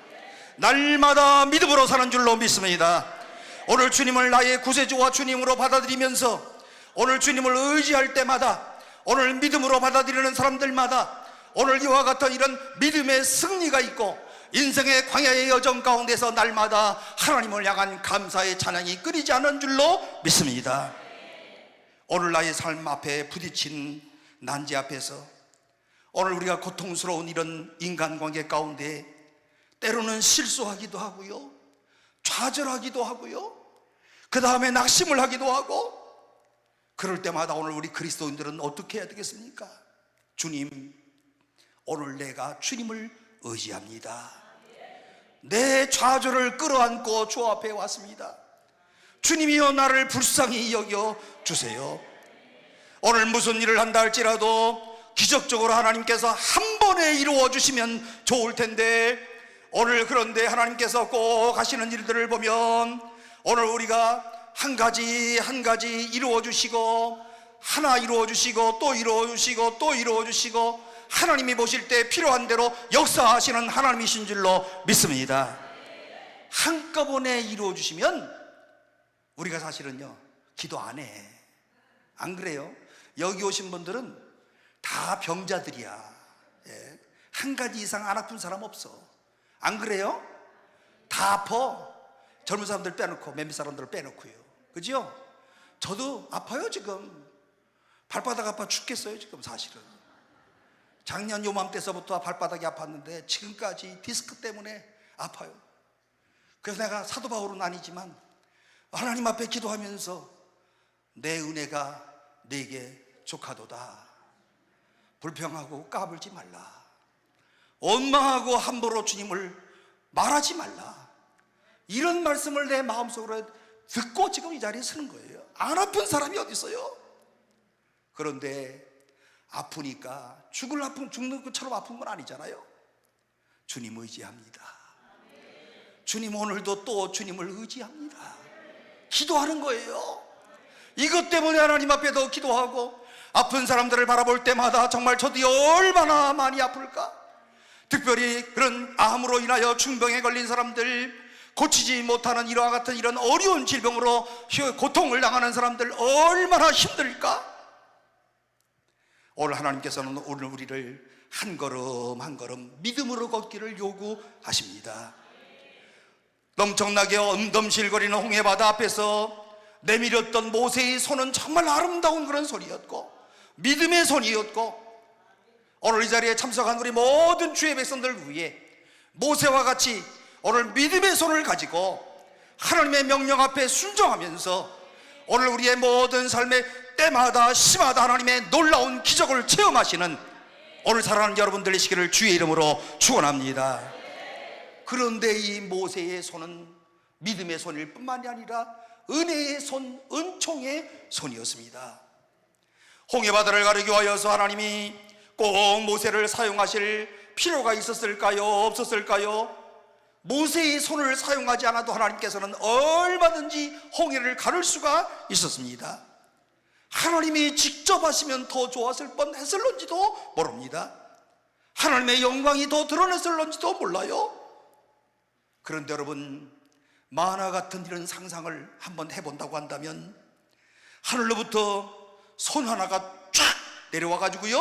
날마다 믿음으로 사는 줄로 믿습니다. 오늘 주님을 나의 구세주와 주님으로 받아들이면서 오늘 주님을 의지할 때마다, 오늘 믿음으로 받아들이는 사람들마다 오늘 이와 같은 이런 믿음의 승리가 있고 인생의 광야의 여정 가운데서 날마다 하나님을 향한 감사의 찬양이 끊이지 않은 줄로 믿습니다. 오늘 나의 삶 앞에 부딪힌 난제 앞에서 오늘 우리가 고통스러운 이런 인간관계 가운데 때로는 실수하기도 하고요, 좌절하기도 하고요, 그 다음에 낙심을 하기도 하고, 그럴 때마다 오늘 우리 그리스도인들은 어떻게 해야 되겠습니까? 주님, 오늘 내가 주님을 의지합니다. 내 좌절을 끌어안고 주 앞에 왔습니다. 주님이여 나를 불쌍히 여겨 주세요. 오늘 무슨 일을 한다 할지라도 기적적으로 하나님께서 한 번에 이루어 주시면 좋을 텐데, 오늘 그런데 하나님께서 꼭 하시는 일들을 보면 오늘 우리가 한 가지 한 가지 이루어 주시고, 하나 이루어 주시고, 또 이루어 주시고, 또 이루어 주시고, 하나님이 보실 때 필요한 대로 역사하시는 하나님이신 줄로 믿습니다. 한꺼번에 이루어 주시면 우리가 사실은요 기도 안 해. 안 그래요? 여기 오신 분들은 다 병자들이야. 예. 한 가지 이상 안 아픈 사람 없어. 안 그래요? 다 아파. 젊은 사람들 빼놓고, 몇몇 사람들을 빼놓고요. 그죠? 저도 아파요. 지금 발바닥 아파 죽겠어요. 지금 사실은 작년 요맘때서부터 발바닥이 아팠는데 지금까지 디스크 때문에 아파요. 그래서 내가 사도 바울은 아니지만 하나님 앞에 기도하면서 내 은혜가 네게 족하도다. 불평하고 까불지 말라. 원망하고 함부로 주님을 말하지 말라. 이런 말씀을 내 마음속으로 듣고 지금 이 자리에 서는 거예요. 안 아픈 사람이 어디 있어요? 그런데 아프니까 죽는 것처럼 아픈 건 아니잖아요. 주님 의지합니다. 주님 오늘도 또 주님을 의지합니다. 기도하는 거예요. 이것 때문에 하나님 앞에도 기도하고, 아픈 사람들을 바라볼 때마다 정말 저도 얼마나 많이 아플까. 특별히 그런 암으로 인하여 중병에 걸린 사람들, 고치지 못하는 이와 같은 이런 어려운 질병으로 고통을 당하는 사람들 얼마나 힘들까. 오늘 하나님께서는 오늘 우리를 한 걸음 한 걸음 믿음으로 걷기를 요구하십니다. 넘청나게 엄덤실거리는 홍해바다 앞에서 내밀었던 모세의 손은 정말 아름다운 그런 손이었고, 믿음의 손이었고, 오늘 이 자리에 참석한 우리 모든 주의 백성들 위해 모세와 같이 오늘 믿음의 손을 가지고 하나님의 명령 앞에 순종하면서 오늘 우리의 모든 삶의 때마다 시마다 하나님의 놀라운 기적을 체험하시는 오늘 사랑하는 여러분들 되시기를 주의 이름으로 축원합니다. 그런데 이 모세의 손은 믿음의 손일 뿐만이 아니라 은혜의 손, 은총의 손이었습니다. 홍해바다를 가르기 위하여서 하나님이 꼭 모세를 사용하실 필요가 있었을까요? 없었을까요? 모세의 손을 사용하지 않아도 하나님께서는 얼마든지 홍해를 가를 수가 있었습니다. 하나님이 직접 하시면 더 좋았을 뻔했을런지도 모릅니다. 하나님의 영광이 더 드러냈을런지도 몰라요. 그런데 여러분, 만화 같은 이런 상상을 한번 해본다고 한다면 하늘로부터 손 하나가 쫙 내려와 가지고요,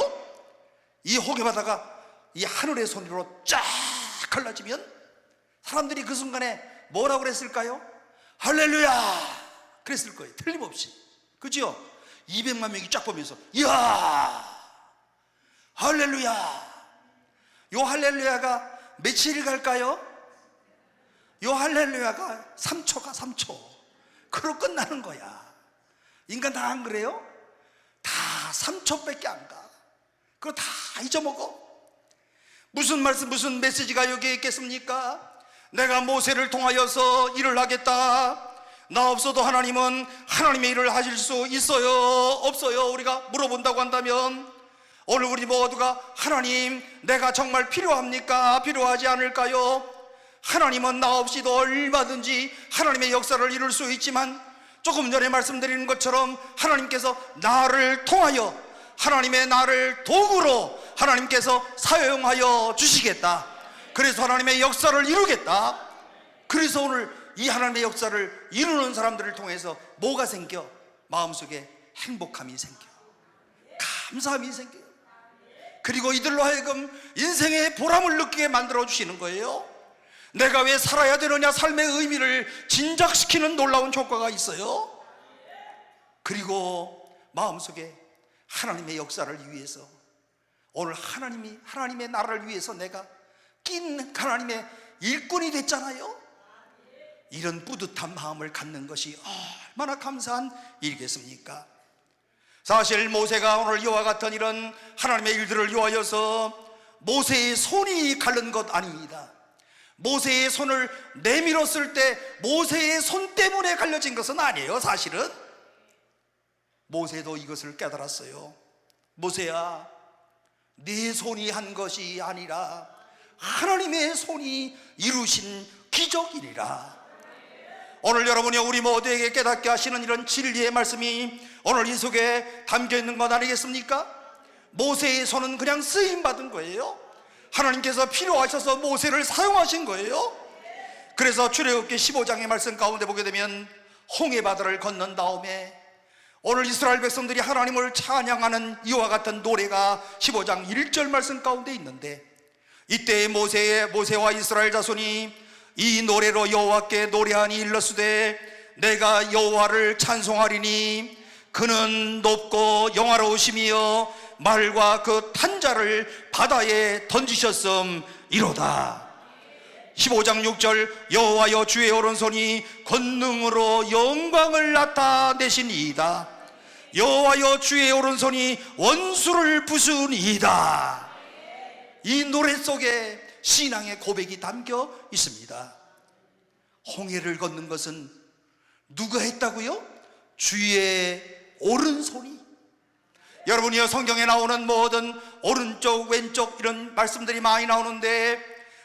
이 홍해바다가 이 하늘의 손으로 쫙 갈라지면 사람들이 그 순간에 뭐라고 그랬을까요? 할렐루야 그랬을 거예요. 틀림없이. 그죠? 200만 명이 쫙 보면서 이야 할렐루야. 요 할렐루야가 며칠 갈까요? 요 할렐루야가 3초가 3초. 그러고 끝나는 거야. 인간 다 안 그래요? 다 3초밖에 안 가. 그거 다 잊어먹어. 무슨 말씀, 무슨 메시지가 여기에 있겠습니까? 내가 모세를 통하여서 일을 하겠다. 나 없어도 하나님은 하나님의 일을 하실 수 있어요, 없어요? 우리가 물어본다고 한다면 오늘 우리 모두가 하나님, 내가 정말 필요합니까? 필요하지 않을까요? 하나님은 나 없이도 얼마든지 하나님의 역사를 이룰 수 있지만 조금 전에 말씀드린 것처럼 하나님께서 나를 통하여 하나님의 나를 도구로 하나님께서 사용하여 주시겠다. 그래서 하나님의 역사를 이루겠다. 그래서 오늘 이 하나님의 역사를 이루는 사람들을 통해서 뭐가 생겨? 마음속에 행복함이 생겨, 감사함이 생겨요. 그리고 이들로 하여금 인생의 보람을 느끼게 만들어 주시는 거예요. 내가 왜 살아야 되느냐, 삶의 의미를 진작시키는 놀라운 효과가 있어요. 그리고 마음속에 하나님의 역사를 위해서, 오늘 하나님의 나라를 위해서 내가 낀 하나님의 일꾼이 됐잖아요. 이런 뿌듯한 마음을 갖는 것이 얼마나 감사한 일이겠습니까? 사실 모세가 오늘 이와 같은 이런 하나님의 일들을 위하여서 모세의 손이 가른 것 아닙니다. 모세의 손을 내밀었을 때 모세의 손 때문에 갈려진 것은 아니에요. 사실은 모세도 이것을 깨달았어요. 모세야, 네 손이 한 것이 아니라 하나님의 손이 이루신 기적이니라. 오늘 여러분이 우리 모두에게 깨닫게 하시는 이런 진리의 말씀이 오늘 이 속에 담겨 있는 것 아니겠습니까? 모세의 손은 그냥 쓰임받은 거예요. 하나님께서 필요하셔서 모세를 사용하신 거예요. 그래서 출애굽기 15장의 말씀 가운데 보게 되면 홍해바다를 건넌 다음에 오늘 이스라엘 백성들이 하나님을 찬양하는 이와 같은 노래가 15장 1절 말씀 가운데 있는데, 이때 모세와 이스라엘 자손이 이 노래로 여호와께 노래하니 일러스되 내가 여호와를 찬송하리니 그는 높고 영화로우시며 말과 그 탄자를 바다에 던지셨음이로다. 15장 6절 여호와여 주의 오른손이 권능으로 영광을 나타내시니이다. 여호와여 주의 오른손이 원수를 부수니이다. 이 노래 속에 신앙의 고백이 담겨 있습니다. 홍해를 걷는 것은 누가 했다고요? 주의 오른손이. 여러분이요, 성경에 나오는 모든 오른쪽 왼쪽 이런 말씀들이 많이 나오는데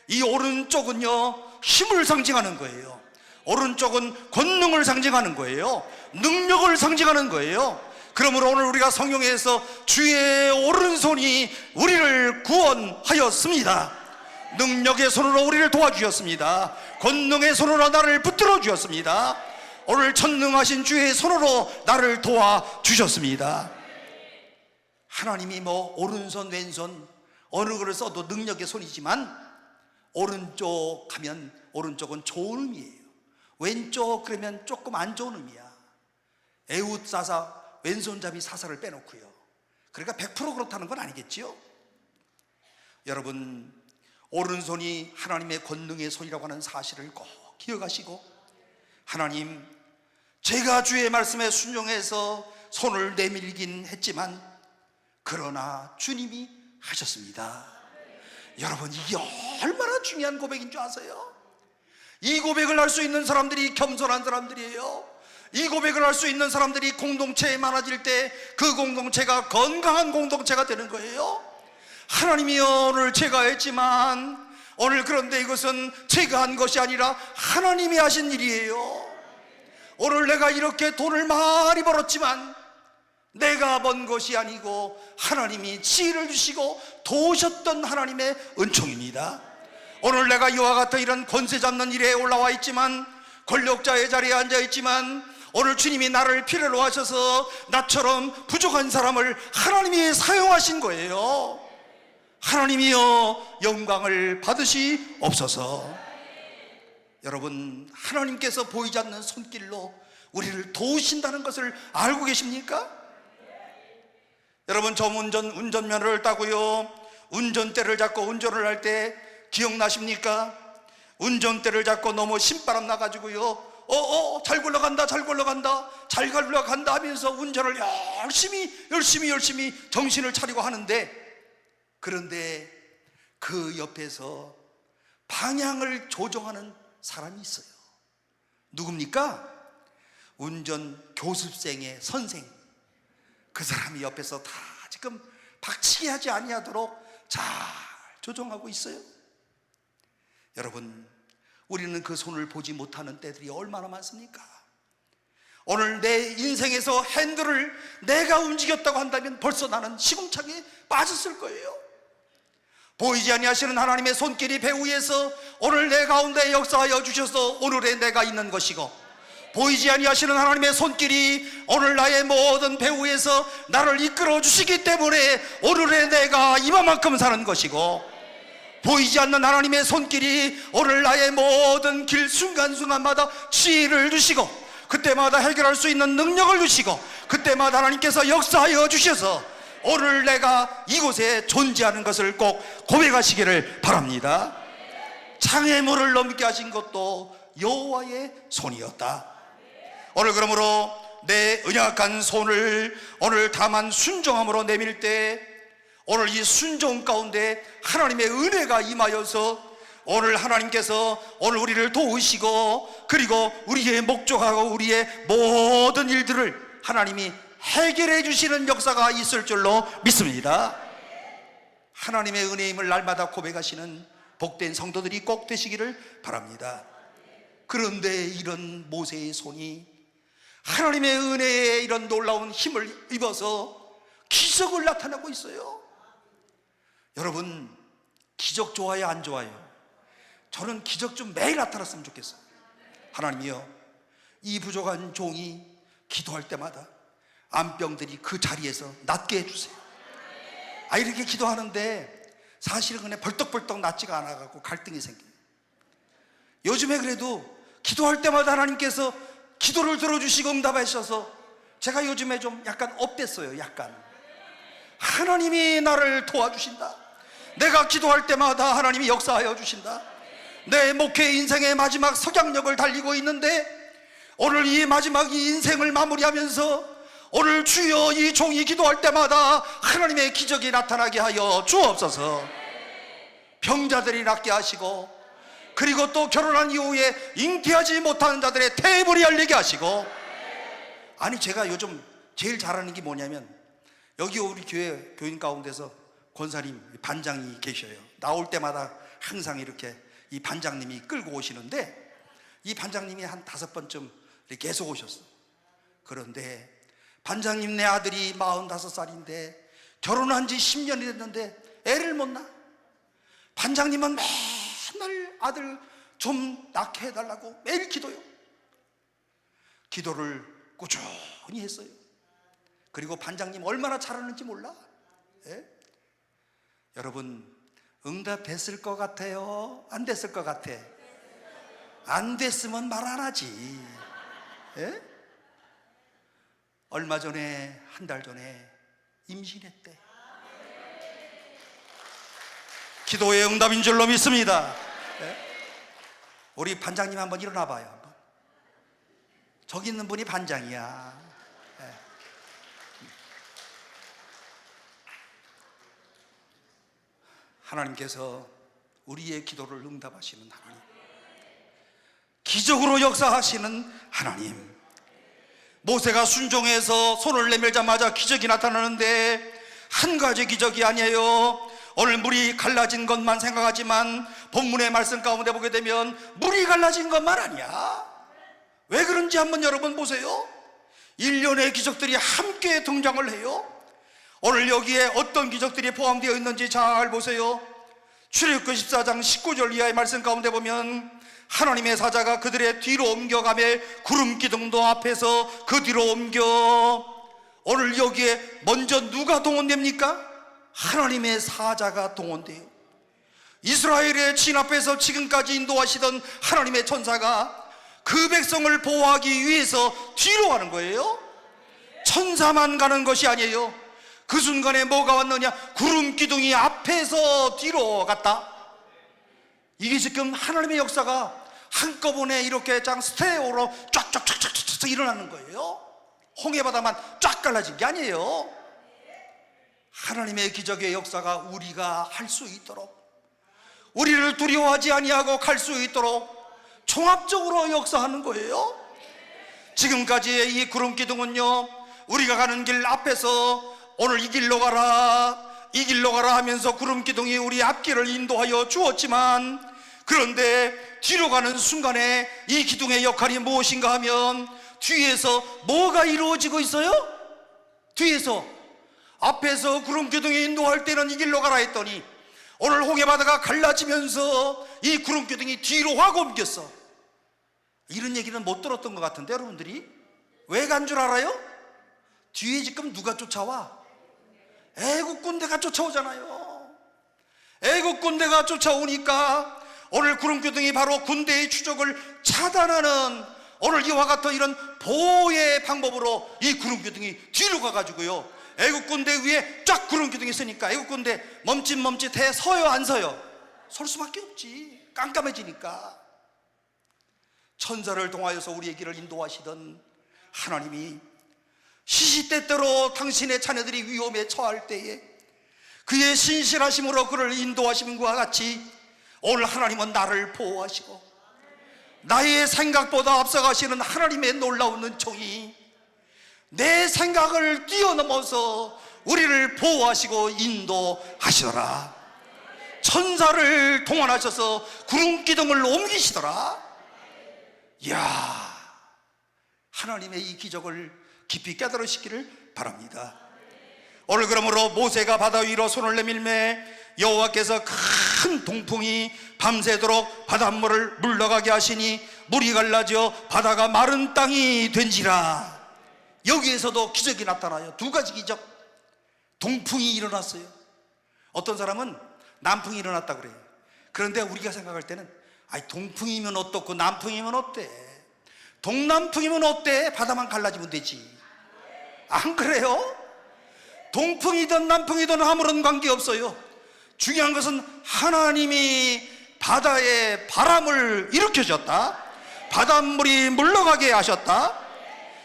이 오른쪽은요 힘을 상징하는 거예요. 오른쪽은 권능을 상징하는 거예요. 능력을 상징하는 거예요. 그러므로 오늘 우리가 성경에서 주의 오른손이 우리를 구원하였습니다. 능력의 손으로 우리를 도와주셨습니다. 권능의 손으로 나를 붙들어 주셨습니다. 오늘 전능하신 주의 손으로 나를 도와주셨습니다. 하나님이 뭐 오른손 왼손 어느 거를 써도 능력의 손이지만 오른쪽 하면 오른쪽은 좋은 의미예요. 왼쪽 그러면 조금 안 좋은 의미야. 에웃 사사 왼손잡이 사사를 빼놓고요. 그러니까 100% 그렇다는 건 아니겠지요. 여러분, 오른손이 하나님의 권능의 손이라고 하는 사실을 꼭 기억하시고, 하나님, 제가 주의 말씀에 순종해서 손을 내밀긴 했지만 그러나 주님이 하셨습니다. 여러분, 이게 얼마나 중요한 고백인 줄 아세요? 이 고백을 할 수 있는 사람들이 겸손한 사람들이에요. 이 고백을 할 수 있는 사람들이 공동체에 많아질 때 그 공동체가 건강한 공동체가 되는 거예요. 하나님이 오늘 제가 했지만 오늘 그런데 이것은 제가 한 것이 아니라 하나님이 하신 일이에요. 오늘 내가 이렇게 돈을 많이 벌었지만 내가 번 것이 아니고 하나님이 지혜를 주시고 도우셨던 하나님의 은총입니다. 오늘 내가 이와 같은 이런 권세 잡는 일에 올라와 있지만, 권력자의 자리에 앉아 있지만, 오늘 주님이 나를 필요로 하셔서 나처럼 부족한 사람을 하나님이 사용하신 거예요. 하나님이여 영광을 받으시옵소서. 여러분, 하나님께서 보이지 않는 손길로 우리를 도우신다는 것을 알고 계십니까? 여러분, 저 운전면허를 따고요, 운전대를 잡고 운전을 할 때 기억나십니까? 운전대를 잡고 너무 신바람 나가지고요, 잘 굴러간다 잘 굴러간다 하면서 운전을 열심히 정신을 차리고 하는데, 그런데 그 옆에서 방향을 조정하는 사람이 있어요. 누굽니까? 운전 교습생의 선생. 그 사람이 옆에서 다 지금 박치기 하지 아니하도록 잘 조정하고 있어요. 여러분, 우리는 그 손을 보지 못하는 때들이 얼마나 많습니까? 오늘 내 인생에서 핸들을 내가 움직였다고 한다면 벌써 나는 시궁창에 빠졌을 거예요. 보이지 아니하시는 하나님의 손길이 배 위에서 오늘 내 가운데 역사하여 주셔서 오늘의 내가 있는 것이고, 보이지 아니하시는 하나님의 손길이 오늘 나의 모든 배 위에서 나를 이끌어 주시기 때문에 오늘의 내가 이만큼 사는 것이고, 보이지 않는 하나님의 손길이 오늘 나의 모든 길 순간순간마다 지혜를 주시고, 그때마다 해결할 수 있는 능력을 주시고, 그때마다 하나님께서 역사하여 주셔서 오늘 내가 이곳에 존재하는 것을 꼭 고백하시기를 바랍니다. 장애물을 넘게 하신 것도 여호와의 손이었다. 오늘 그러므로 내 연약한 손을 오늘 다만 순종함으로 내밀 때, 오늘 이 순종 가운데 하나님의 은혜가 임하여서 오늘 하나님께서 오늘 우리를 도우시고, 그리고 우리의 목적하고 우리의 모든 일들을 하나님이 해결해 주시는 역사가 있을 줄로 믿습니다. 하나님의 은혜임을 날마다 고백하시는 복된 성도들이 꼭 되시기를 바랍니다. 그런데 이런 모세의 손이 하나님의 은혜에 이런 놀라운 힘을 입어서 기적을 나타내고 있어요. 여러분, 기적 좋아요, 안 좋아요? 저는 기적 좀 매일 나타났으면 좋겠어요. 하나님이여, 이 부족한 종이 기도할 때마다 암병들이 그 자리에서 낫게 해주세요. 이렇게 기도하는데 사실은 그냥 벌떡벌떡 낫지가 않아갖고 갈등이 생겨요. 요즘에 그래도 기도할 때마다 하나님께서 기도를 들어주시고 응답하셔서 제가 요즘에 좀 약간 업됐어요. 약간 하나님이 나를 도와주신다. 내가 기도할 때마다 하나님이 역사하여 주신다. 내 목회 인생의 마지막 석양역을 달리고 있는데 오늘 이 마지막 이 인생을 마무리하면서 오늘 주여 이 종이 기도할 때마다 하나님의 기적이 나타나게 하여 주옵소서. 병자들이 낫게 하시고, 그리고 또 결혼한 이후에 잉태하지 못하는 자들의 태물이 열리게 하시고. 제가 요즘 제일 잘하는 게 뭐냐면, 여기 우리 교회 교인 가운데서 권사님 반장이 계셔요. 나올 때마다 항상 이렇게 이 반장님이 끌고 오시는데, 이 반장님이 한 5번쯤 계속 오셨어. 그런데 반장님 내 아들이 45살인데 결혼한 지 10년이 됐는데 애를 못 낳아. 반장님은 맨날 아들 좀 낳게 해달라고 매일 기도요. 기도를 꾸준히 했어요. 그리고 반장님 얼마나 잘하는지 몰라. 예? 여러분, 응답됐을 것 같아요? 안 됐을 것 같아? 안 됐으면 말 안 하지. 예? 얼마 전에, 한 달 전에 임신했대. 기도의 응답인 줄로 믿습니다. 예? 우리 반장님 한번 일어나 봐요. 한번. 저기 있는 분이 반장이야. 예. 하나님께서 우리의 기도를 응답하시는 하나님, 기적으로 역사하시는 하나님. 모세가 순종해서 손을 내밀자마자 기적이 나타나는데 한 가지 기적이 아니에요. 오늘 물이 갈라진 것만 생각하지만 본문의 말씀 가운데 보게 되면 물이 갈라진 것만 아니야. 왜 그런지 한번 여러분 보세요. 일련의 기적들이 함께 등장을 해요. 오늘 여기에 어떤 기적들이 포함되어 있는지 잘 보세요. 출애굽기 14장 19절 이하의 말씀 가운데 보면 하나님의 사자가 그들의 뒤로 옮겨가며 구름 기둥도 앞에서 그 뒤로 옮겨. 오늘 여기에 먼저 누가 동원됩니까? 하나님의 사자가 동원돼요. 이스라엘의 진앞에서 지금까지 인도하시던 하나님의 천사가 그 백성을 보호하기 위해서 뒤로 가는 거예요. 천사만 가는 것이 아니에요. 그 순간에 뭐가 왔느냐? 구름 기둥이 앞에서 뒤로 갔다. 이게 지금 하나님의 역사가 한꺼번에 이렇게 스테레오로 쫙쫙쫙쫙쫙 일어나는 거예요. 홍해바다만 쫙 갈라진 게 아니에요. 하나님의 기적의 역사가 우리가 할 수 있도록 우리를 두려워하지 아니하고 갈 수 있도록 종합적으로 역사하는 거예요. 지금까지의 이 구름기둥은요, 우리가 가는 길 앞에서 오늘 이 길로 가라, 이 길로 가라 하면서 구름기둥이 우리 앞길을 인도하여 주었지만, 그런데 뒤로 가는 순간에 이 기둥의 역할이 무엇인가 하면 뒤에서 뭐가 이루어지고 있어요? 뒤에서, 앞에서 구름기둥이 인도할 때는 이 길로 가라 했더니 오늘 홍해바다가 갈라지면서 이 구름기둥이 뒤로 확 옮겼어. 이런 얘기는 못 들었던 것 같은데 여러분들이 왜 간 줄 알아요? 뒤에 지금 누가 쫓아와? 애국 군대가 쫓아오잖아요. 애국 군대가 쫓아오니까 오늘 구름기둥이 바로 군대의 추적을 차단하는, 오늘 이와 같은 이런 보호의 방법으로 이 구름기둥이 뒤로 가가지고요, 애국 군대 위에 쫙 구름기둥이 있으니까 애국 군대 멈칫멈칫해. 서요 안 서요? 설 수밖에 없지. 깜깜해지니까. 천사를 통하여서 우리의 길을 인도하시던 하나님이 시시때때로 당신의 자녀들이 위험에 처할 때에 그의 신실하심으로 그를 인도하심과 같이 오늘 하나님은 나를 보호하시고 나의 생각보다 앞서가시는 하나님의 놀라운 은총이 내 생각을 뛰어넘어서 우리를 보호하시고 인도하시더라. 천사를 동원하셔서 구름기둥을 옮기시더라. 이야, 하나님의 이 기적을 깊이 깨달으시기를 바랍니다. 오늘 그러므로 모세가 바다 위로 손을 내밀매 여호와께서 큰 동풍이 밤새도록 바닷물을 물러가게 하시니 물이 갈라져 바다가 마른 땅이 된지라. 여기에서도 기적이 나타나요. 두 가지 기적. 동풍이 일어났어요. 어떤 사람은 남풍이 일어났다 그래요. 그런데 우리가 생각할 때는 아이, 동풍이면 어떻고 남풍이면 어때? 동남풍이면 어때? 바다만 갈라지면 되지. 안 그래요? 동풍이든 남풍이든 아무런 관계없어요. 중요한 것은 하나님이 바다에 바람을 일으켜줬다, 바닷물이 물러가게 하셨다.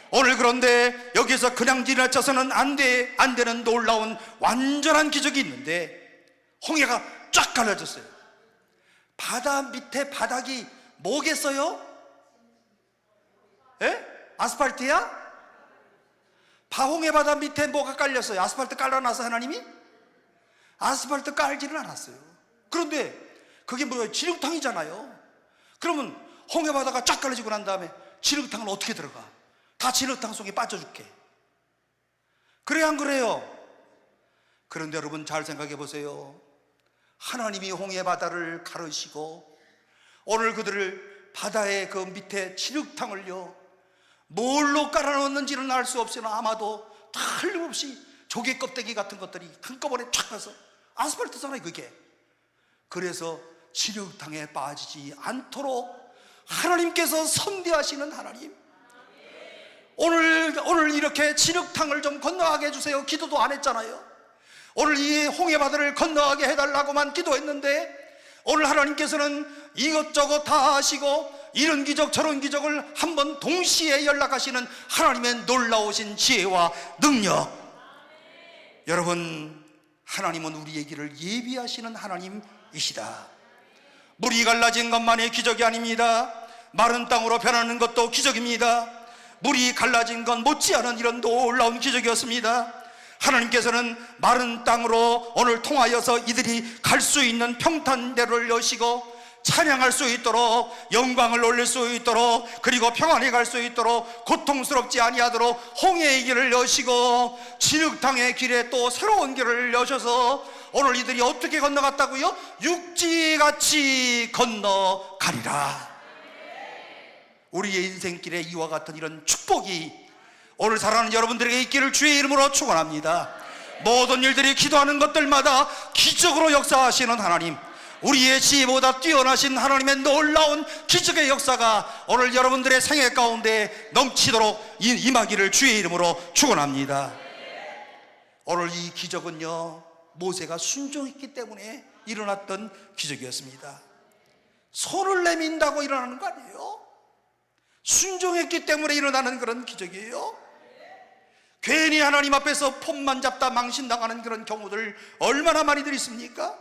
오늘 그런데 여기서 그냥 지나쳐서는 안 되는 놀라운 완전한 기적이 있는데, 홍해가 쫙 갈라졌어요. 바다 밑에 바닥이 뭐겠어요? 예? 아스팔트야? 홍해 바다 밑에 뭐가 깔렸어요? 아스팔트 깔아놔서 하나님이? 아스팔트 깔지는 않았어요. 그런데 그게 뭐예요? 진흙탕이잖아요. 그러면 홍해 바다가 쫙 깔려지고 난 다음에 진흙탕은 어떻게 들어가? 다 진흙탕 속에 빠져 죽게. 그래요, 안 그래요? 그런데 여러분 잘 생각해 보세요. 하나님이 홍해 바다를 가르시고 오늘 그들을 바다의 그 밑에 진흙탕을요, 뭘로 깔아놓았는지는 알 수 없으나 아마도 틀림없이 조개 껍데기 같은 것들이 한꺼번에 촥 가서 아스팔트잖아요 그게. 그래서 진흙탕에 빠지지 않도록 하나님께서 선대하시는 하나님. 오늘 이렇게 진흙탕을 좀 건너가게 해주세요. 기도도 안 했잖아요. 오늘 이 홍해바다를 건너가게 해달라고만 기도했는데 오늘 하나님께서는 이것저것 다 하시고 이런 기적 저런 기적을 한번 동시에 연락하시는 하나님의 놀라우신 지혜와 능력. 여러분, 하나님은 우리의 길을 예비하시는 하나님이시다. 물이 갈라진 것만이 기적이 아닙니다. 마른 땅으로 변하는 것도 기적입니다. 물이 갈라진 건 못지않은 이런 놀라운 기적이었습니다. 하나님께서는 마른 땅으로 오늘 통하여서 이들이 갈 수 있는 평탄대로를 여시고 찬양할 수 있도록, 영광을 올릴 수 있도록, 그리고 평안히 갈 수 있도록, 고통스럽지 아니하도록 홍해의 길을 여시고 진흙탕의 길에 또 새로운 길을 여셔서 오늘 이들이 어떻게 건너갔다고요? 육지같이 건너가리라. 우리의 인생길에 이와 같은 이런 축복이 오늘 사랑하는 여러분들에게 있기를 주의 이름으로 축원합니다. 모든 일들이 기도하는 것들마다 기적으로 역사하시는 하나님, 우리의 지혜보다 뛰어나신 하나님의 놀라운 기적의 역사가 오늘 여러분들의 생애 가운데 넘치도록 임하기를 주의 이름으로 축원합니다. 오늘 이 기적은요, 모세가 순종했기 때문에 일어났던 기적이었습니다. 손을 내민다고 일어나는 거 아니에요? 순종했기 때문에 일어나는 그런 기적이에요. 괜히 하나님 앞에서 폼만 잡다 망신당하는 그런 경우들 얼마나 많이들 있습니까?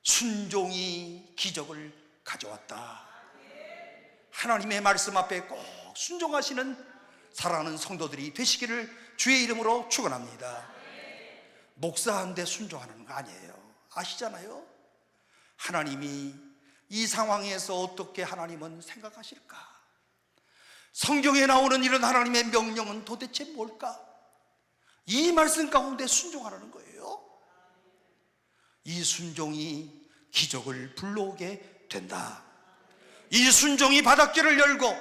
순종이 기적을 가져왔다. 하나님의 말씀 앞에 꼭 순종하시는 사랑하는 성도들이 되시기를 주의 이름으로 축원합니다. 목사한테 순종하는 거 아니에요. 아시잖아요. 하나님이 이 상황에서 어떻게 하나님은 생각하실까? 성경에 나오는 이런 하나님의 명령은 도대체 뭘까? 이 말씀 가운데 순종하라는 거예요. 이 순종이 기적을 불러오게 된다. 이 순종이 바닷길을 열고,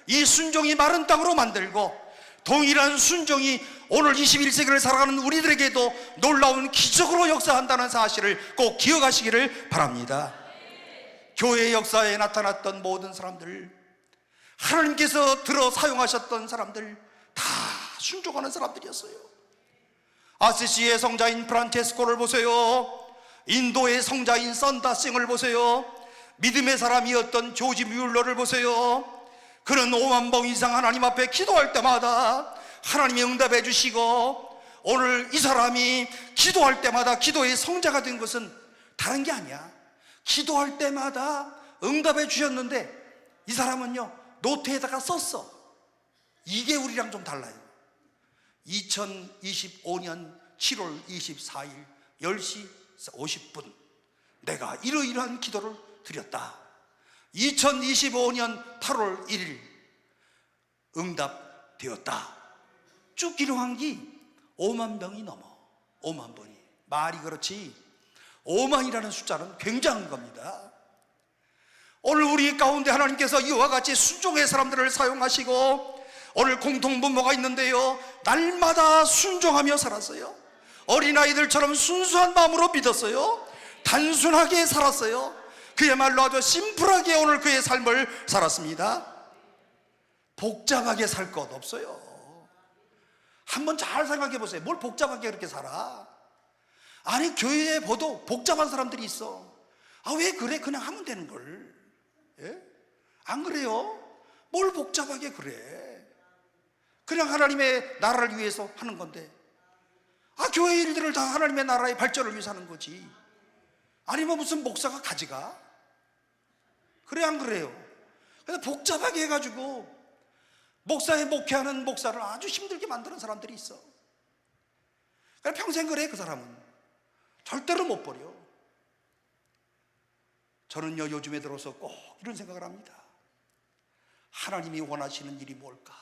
이 순종이 마른 땅으로 만들고, 동일한 순종이 오늘 21세기를 살아가는 우리들에게도 놀라운 기적으로 역사한다는 사실을 꼭 기억하시기를 바랍니다. 교회 역사에 나타났던 모든 사람들, 하나님께서 들어 사용하셨던 사람들 다 순종하는 사람들이었어요. 아시시의 성자인 프란체스코를 보세요. 인도의 성자인 선다싱을 보세요. 믿음의 사람이었던 조지 뮬러를 보세요. 그는 5만 번 이상 하나님 앞에 기도할 때마다 하나님이 응답해 주시고, 오늘 이 사람이 기도할 때마다 기도의 성자가 된 것은 다른 게 아니야. 기도할 때마다 응답해 주셨는데 이 사람은요, 노트에다가 썼어. 이게 우리랑 좀 달라요. 2025년 7월 24일 10시 50분 내가 이러이러한 기도를 드렸다. 2025년 8월 1일 응답되었다. 쭉 기록한 게 5만 명이 넘어. 5만 번이. 말이 그렇지 5만이라는 숫자는 굉장한 겁니다. 오늘 우리 가운데 하나님께서 이와 같이 순종의 사람들을 사용하시고, 오늘 공통분모가 있는데요, 날마다 순종하며 살았어요. 어린아이들처럼 순수한 마음으로 믿었어요. 단순하게 살았어요. 그야말로 아주 심플하게 오늘 그의 삶을 살았습니다. 복잡하게 살 것 없어요. 한번 잘 생각해 보세요. 뭘 복잡하게 그렇게 살아? 아니, 교회에 보도 복잡한 사람들이 있어. 아, 왜 그래? 그냥 하면 되는 걸. 예? 안 그래요? 뭘 복잡하게 그래? 그냥 하나님의 나라를 위해서 하는 건데. 아, 교회 일들을 다 하나님의 나라의 발전을 위해서 하는 거지. 아니면 무슨 목사가 가져가? 그래, 안 그래요? 그래서 복잡하게 해가지고 목사에 목회하는 목사를 아주 힘들게 만드는 사람들이 있어. 그래, 평생 그래. 그 사람은 절대로 못 버려. 저는요, 요즘에 들어서 꼭 이런 생각을 합니다. 하나님이 원하시는 일이 뭘까?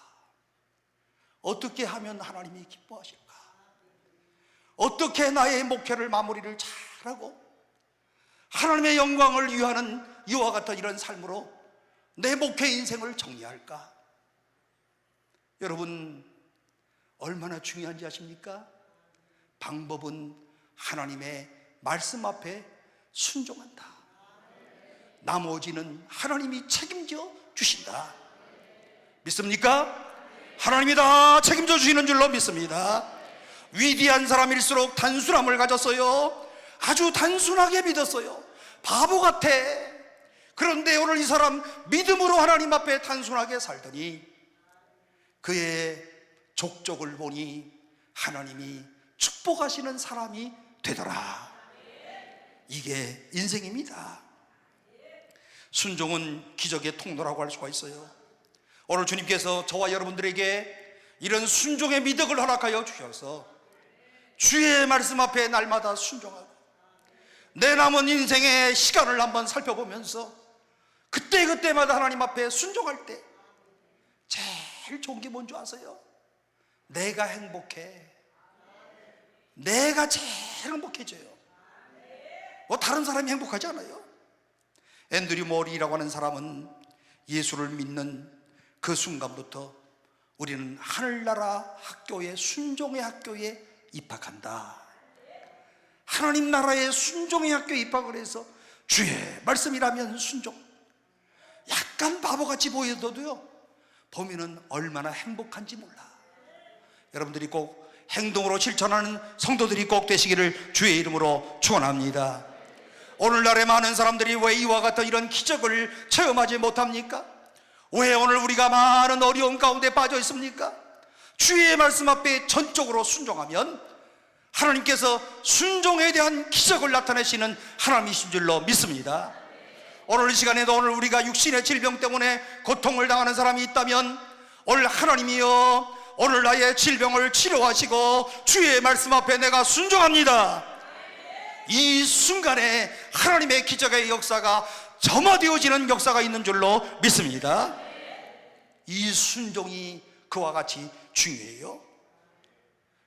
어떻게 하면 하나님이 기뻐하실까? 어떻게 나의 목회를 마무리를 잘하고 하나님의 영광을 위하는 이와 같은 이런 삶으로 내 목회 인생을 정리할까? 여러분, 얼마나 중요한지 아십니까? 방법은 하나님의 말씀 앞에 순종한다. 나머지는 하나님이 책임져 주신다. 믿습니까? 하나님이 다 책임져 주시는 줄로 믿습니다. 위대한 사람일수록 단순함을 가졌어요. 아주 단순하게 믿었어요. 바보 같아. 그런데 오늘 이 사람 믿음으로 하나님 앞에 단순하게 살더니 그의 족적을 보니 하나님이 축복하시는 사람이 되더라. 이게 인생입니다. 순종은 기적의 통로라고 할 수가 있어요. 오늘 주님께서 저와 여러분들에게 이런 순종의 미덕을 허락하여 주셔서 주의 말씀 앞에 날마다 순종하고 내 남은 인생의 시간을 한번 살펴보면서 그때그때마다 하나님 앞에 순종할 때 제일 좋은 게 뭔지 아세요? 내가 행복해. 내가 제일 행복해져요. 뭐 다른 사람이 행복하지 않아요. 앤드류 모리라고 하는 사람은 예수를 믿는 그 순간부터 우리는 하늘나라 학교에, 순종의 학교에 입학한다. 하나님 나라의 순종의 학교에 입학을 해서 주의 말씀이라면 순종. 약간 바보같이 보여도요, 보면은 얼마나 행복한지 몰라. 여러분들이 꼭 행동으로 실천하는 성도들이 꼭 되시기를 주의 이름으로 축원합니다. 오늘날의 많은 사람들이 왜 이와 같은 이런 기적을 체험하지 못합니까? 왜 오늘 우리가 많은 어려움 가운데 빠져 있습니까? 주의 말씀 앞에 전적으로 순종하면 하나님께서 순종에 대한 기적을 나타내시는 하나님이신 줄로 믿습니다. 오늘 이 시간에도 오늘 우리가 육신의 질병 때문에 고통을 당하는 사람이 있다면 오늘 하나님이여 오늘 나의 질병을 치료하시고 주의 말씀 앞에 내가 순종합니다. 이 순간에 하나님의 기적의 역사가 점화되어지는 역사가 있는 줄로 믿습니다. 이 순종이 그와 같이 중요해요.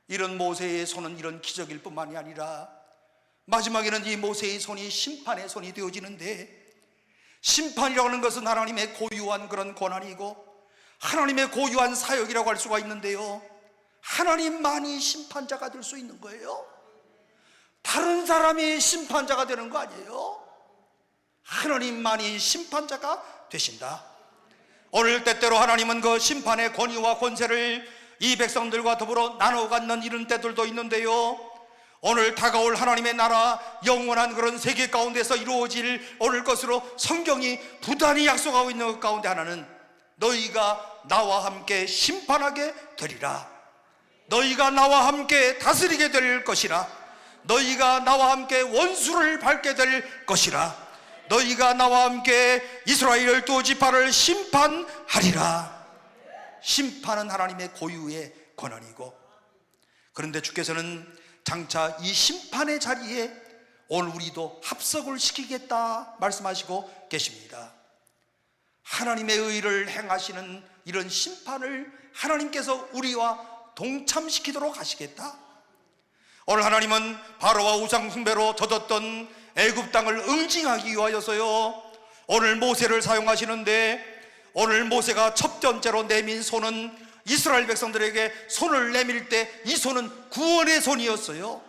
이런 모세의 손은 이런 기적일 뿐만이 아니라 마지막에는 이 모세의 손이 심판의 손이 되어지는데, 심판이라고 하는 것은 하나님의 고유한 그런 권한이고 하나님의 고유한 사역이라고 할 수가 있는데요, 하나님만이 심판자가 될 수 있는 거예요. 다른 사람이 심판자가 되는 거 아니에요. 하나님만이 심판자가 되신다. 오늘 때때로 하나님은 그 심판의 권위와 권세를 이 백성들과 더불어 나눠 갖는 이런 때들도 있는데요, 오늘 다가올 하나님의 나라 영원한 그런 세계 가운데서 이루어질 오늘 것으로 성경이 부단히 약속하고 있는 것 가운데 하나는 너희가 나와 함께 심판하게 되리라, 너희가 나와 함께 다스리게 될 것이라, 너희가 나와 함께 원수를 밟게 될 것이라, 너희가 나와 함께 이스라엘 12지파를 심판하리라. 심판은 하나님의 고유의 권한이고, 그런데 주께서는 장차 이 심판의 자리에 오늘 우리도 합석을 시키겠다 말씀하시고 계십니다. 하나님의 의를 행하시는 이런 심판을 하나님께서 우리와 동참시키도록 하시겠다. 오늘 하나님은 바로와 우상 숭배로 젖었던 애굽 땅을 응징하기 위하여서요, 오늘 모세를 사용하시는데, 오늘 모세가 첫 번째로 내민 손은 이스라엘 백성들에게 손을 내밀 때 이 손은 구원의 손이었어요.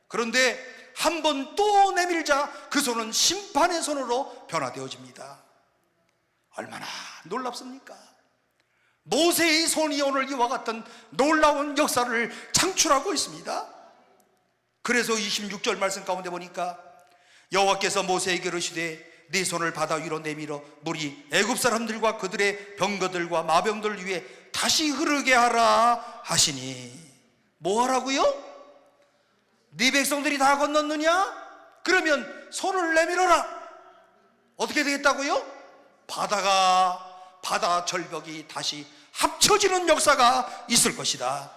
그런데 한 번 또 내밀자 그 손은 심판의 손으로 변화되어집니다. 얼마나 놀랍습니까? 모세의 손이 오늘 이와 같은 놀라운 역사를 창출하고 있습니다. 그래서 26절 말씀 가운데 보니까 여호와께서 모세에게 이르시되 네 손을 바다 위로 내밀어 물이 애굽 사람들과 그들의 병거들과 마병들 위에 다시 흐르게 하라 하시니. 뭐 하라고요? 네 백성들이 다 건넜느냐? 그러면 손을 내밀어라. 어떻게 되겠다고요? 바다 절벽이 다시 합쳐지는 역사가 있을 것이다.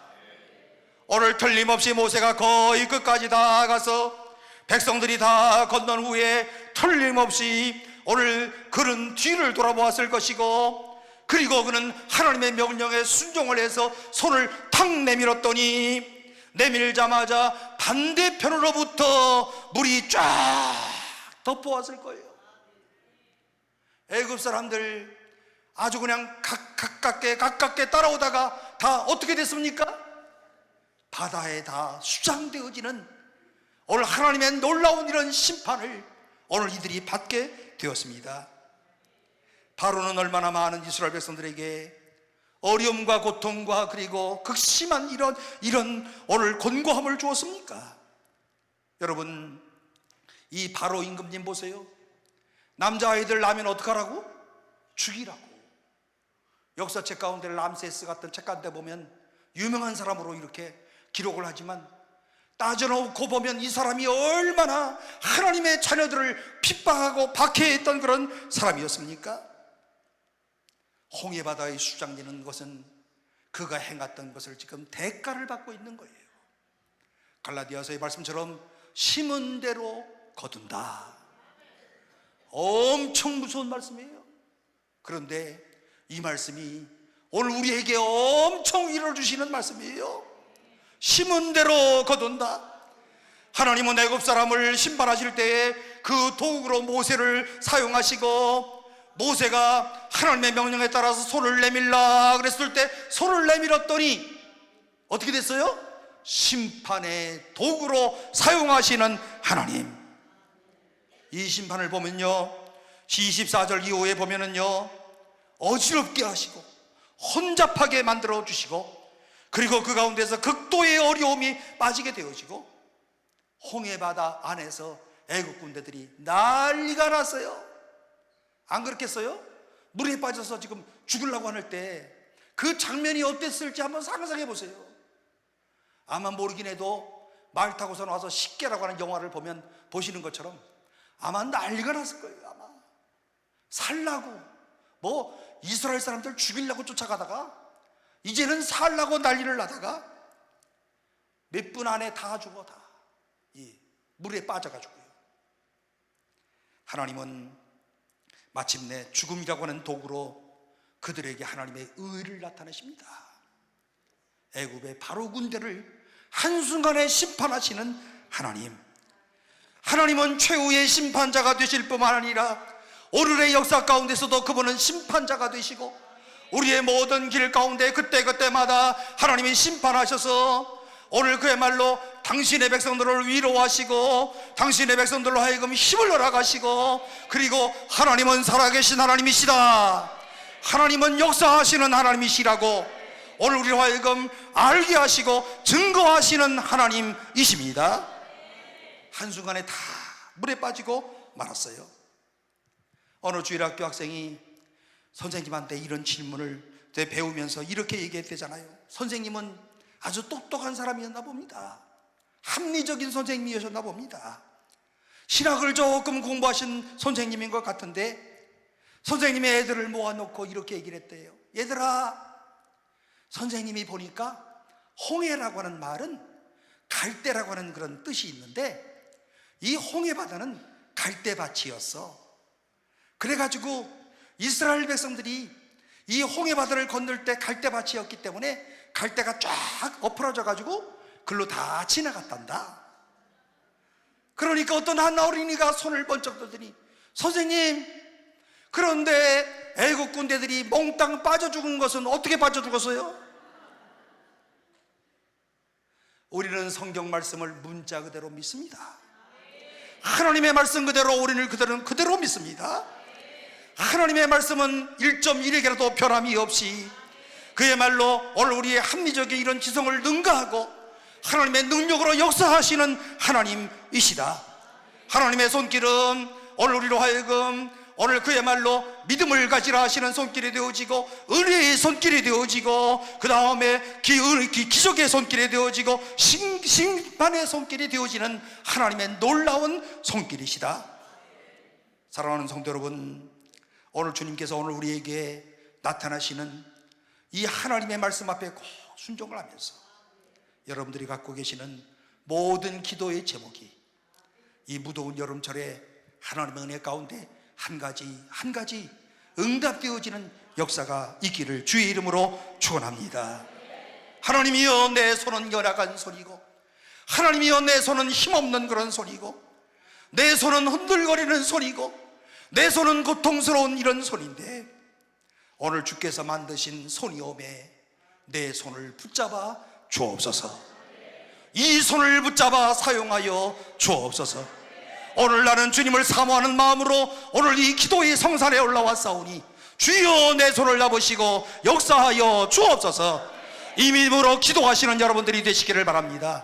오늘 틀림없이 모세가 거의 끝까지 다 가서 백성들이 다 건넌 후에 틀림없이 오늘 그는 뒤를 돌아보았을 것이고, 그리고 그는 하나님의 명령에 순종을 해서 손을 탁 내밀었더니 내밀자마자 반대편으로부터 물이 쫙 덮어왔을 거예요. 애굽 사람들 아주 그냥 가깝게 따라오다가 다 어떻게 됐습니까? 바다에 다 수장되어지는 오늘 하나님의 놀라운 이런 심판을 오늘 이들이 받게 되었습니다. 바로는 얼마나 많은 이스라엘 백성들에게 어려움과 고통과 그리고 극심한 이런 오늘 곤고함을 주었습니까? 여러분, 이 바로 임금님 보세요. 남자아이들 낳으면 어떡하라고? 죽이라고. 역사책 가운데 람세스 같은 책 가운데 보면 유명한 사람으로 이렇게 기록을 하지만 따져놓고 보면 이 사람이 얼마나 하나님의 자녀들을 핍박하고 박해했던 그런 사람이었습니까? 홍해바다에 수장되는 것은 그가 행했던 것을 지금 대가를 받고 있는 거예요. 갈라디아서의 말씀처럼 심은 대로 거둔다. 엄청 무서운 말씀이에요. 그런데 이 말씀이 오늘 우리에게 엄청 위로를 주시는 말씀이에요. 심은 대로 거둔다. 하나님은 애굽 사람을 심판하실 때에 그 도구로 모세를 사용하시고, 모세가 하나님의 명령에 따라서 손을 내밀라 그랬을 때 손을 내밀었더니 어떻게 됐어요? 심판의 도구로 사용하시는 하나님. 이 심판을 보면요, 24절 이후에 보면은요, 어지럽게 하시고 혼잡하게 만들어 주시고, 그리고 그 가운데서 극도의 어려움이 빠지게 되어지고, 홍해바다 안에서 애국 군대들이 난리가 났어요. 안 그렇겠어요? 물에 빠져서 지금 죽으려고 할 때 그 장면이 어땠을지 한번 상상해 보세요. 아마 모르긴 해도 말 타고서 나와서 십계라고 하는 영화를 보시는 것처럼 아마 난리가 났을 거예요. 아마 살라고 뭐 이스라엘 사람들 죽이려고 쫓아가다가 이제는 살라고 난리를 나다가 몇 분 안에 다 죽어, 다 이 물에 빠져가지고요. 하나님은 마침내 죽음이라고 하는 도구로 그들에게 하나님의 의를 나타내십니다. 애굽의 바로 군대를 한순간에 심판하시는 하나님, 하나님은 최후의 심판자가 되실 뿐만 아니라 오늘의 역사 가운데서도 그분은 심판자가 되시고 우리의 모든 길 가운데 그때그때마다 하나님이 심판하셔서 오늘 그야말로 당신의 백성들을 위로하시고 당신의 백성들로 하여금 힘을 얻어가시고, 그리고 하나님은 살아계신 하나님이시다, 하나님은 역사하시는 하나님이시라고 오늘 우리로 하여금 알게 하시고 증거하시는 하나님이십니다. 한순간에 다 물에 빠지고 말았어요. 어느 주일학교 학생이 선생님한테 이런 질문을 배우면서 이렇게 얘기했대잖아요. 선생님은 아주 똑똑한 사람이었나 봅니다. 합리적인 선생님이셨나 봅니다. 신학을 조금 공부하신 선생님인 것 같은데 선생님이 애들을 모아놓고 이렇게 얘기를 했대요. 얘들아, 선생님이 보니까 홍해라고 하는 말은 갈대라고 하는 그런 뜻이 있는데 이 홍해바다는 갈대밭이었어. 그래가지고 이스라엘 백성들이 이 홍해바다를 건널 때 갈대밭이었기 때문에 갈대가 쫙 엎어져 가지고 글로 다 지나갔단다. 그러니까 어떤 한 어린이가 손을 번쩍 들더니 선생님, 그런데 애국 군대들이 몽땅 빠져 죽은 것은 어떻게 빠져 죽었어요? 우리는 성경 말씀을 문자 그대로 믿습니다. 하나님의 말씀 그대로 우리는 그대로 믿습니다. 하나님의 말씀은 1.1에게라도 변함이 없이 그야말로 오늘 우리의 합리적인 이런 지성을 능가하고 하나님의 능력으로 역사하시는 하나님이시다. 하나님의 손길은 오늘 우리로 하여금 오늘 그야말로 믿음을 가지라 하시는 손길이 되어지고 은혜의 손길이 되어지고 그 다음에 기적의 손길이 되어지고 심판의 손길이 되어지는 하나님의 놀라운 손길이시다. 사랑하는 성도 여러분, 오늘 주님께서 오늘 우리에게 나타나시는 이 하나님의 말씀 앞에 꼭 순종을 하면서 여러분들이 갖고 계시는 모든 기도의 제목이 이 무더운 여름철에 하나님의 은혜 가운데 한 가지 응답되어지는 역사가 있기를 주의 이름으로 축원합니다. 하나님이여, 내 손은 연약한 손이고 하나님이여, 내 손은 힘없는 그런 손이고 내 손은 흔들거리는 손이고 내 손은 고통스러운 이런 손인데 오늘 주께서 만드신 손이오매 내 손을 붙잡아 주옵소서. 이 손을 붙잡아 사용하여 주옵소서. 오늘 나는 주님을 사모하는 마음으로 오늘 이 기도의 성산에 올라왔사오니 주여 내 손을 잡으시고 역사하여 주옵소서. 이 믿음으로 기도하시는 여러분들이 되시기를 바랍니다.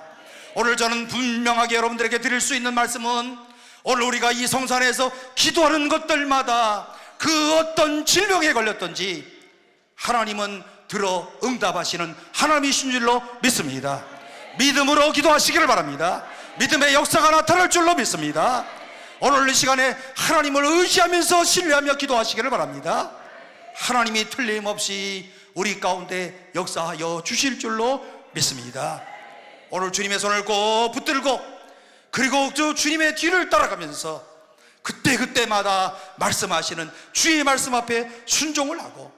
오늘 저는 분명하게 여러분들에게 드릴 수 있는 말씀은 오늘 우리가 이 성산에서 기도하는 것들마다 그 어떤 질병에 걸렸던지 하나님은 들어 응답하시는 하나님이신 줄로 믿습니다. 믿음으로 기도하시기를 바랍니다. 믿음의 역사가 나타날 줄로 믿습니다. 오늘 이 시간에 하나님을 의지하면서 신뢰하며 기도하시기를 바랍니다. 하나님이 틀림없이 우리 가운데 역사하여 주실 줄로 믿습니다. 오늘 주님의 손을 꼭 붙들고 그리고 저 주님의 뒤를 따라가면서 그때그때마다 말씀하시는 주의 말씀 앞에 순종을 하고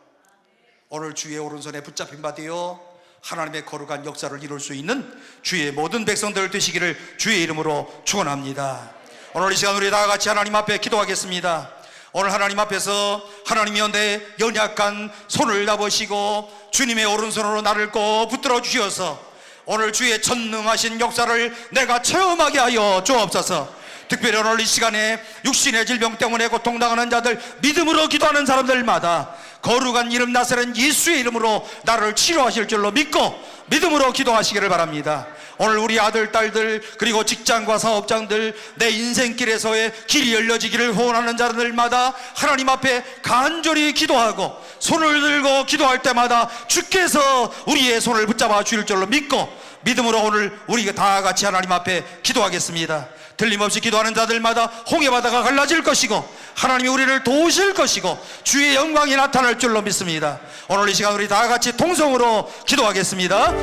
오늘 주의 오른손에 붙잡힌 바 되어 하나님의 거룩한 역사를 이룰 수 있는 주의 모든 백성들 되시기를 주의 이름으로 축원합니다. 오늘 이 시간 우리 다 같이 하나님 앞에 기도하겠습니다. 오늘 하나님 앞에서 하나님이여 내 연약한 손을 잡으시고 주님의 오른손으로 나를 꼭 붙들어 주셔서 오늘 주의 전능하신 역사를 내가 체험하게 하여 주옵소서. 특별히 오늘 이 시간에 육신의 질병 때문에 고통당하는 자들, 믿음으로 기도하는 사람들마다 거룩한 이름 나사렛 예수의 이름으로 나를 치료하실 줄로 믿고 믿음으로 기도하시기를 바랍니다. 오늘 우리 아들, 딸들, 그리고 직장과 사업장들, 내 인생길에서의 길이 열려지기를 후원하는 자들마다 하나님 앞에 간절히 기도하고 손을 들고 기도할 때마다 주께서 우리의 손을 붙잡아 주실 줄로 믿고 믿음으로 오늘 우리가 다 같이 하나님 앞에 기도하겠습니다. 틀림없이 기도하는 자들마다 홍해바다가 갈라질 것이고 하나님이 우리를 도우실 것이고 주의 영광이 나타날 줄로 믿습니다. 오늘 이 시간 우리 다 같이 통성으로 기도하겠습니다.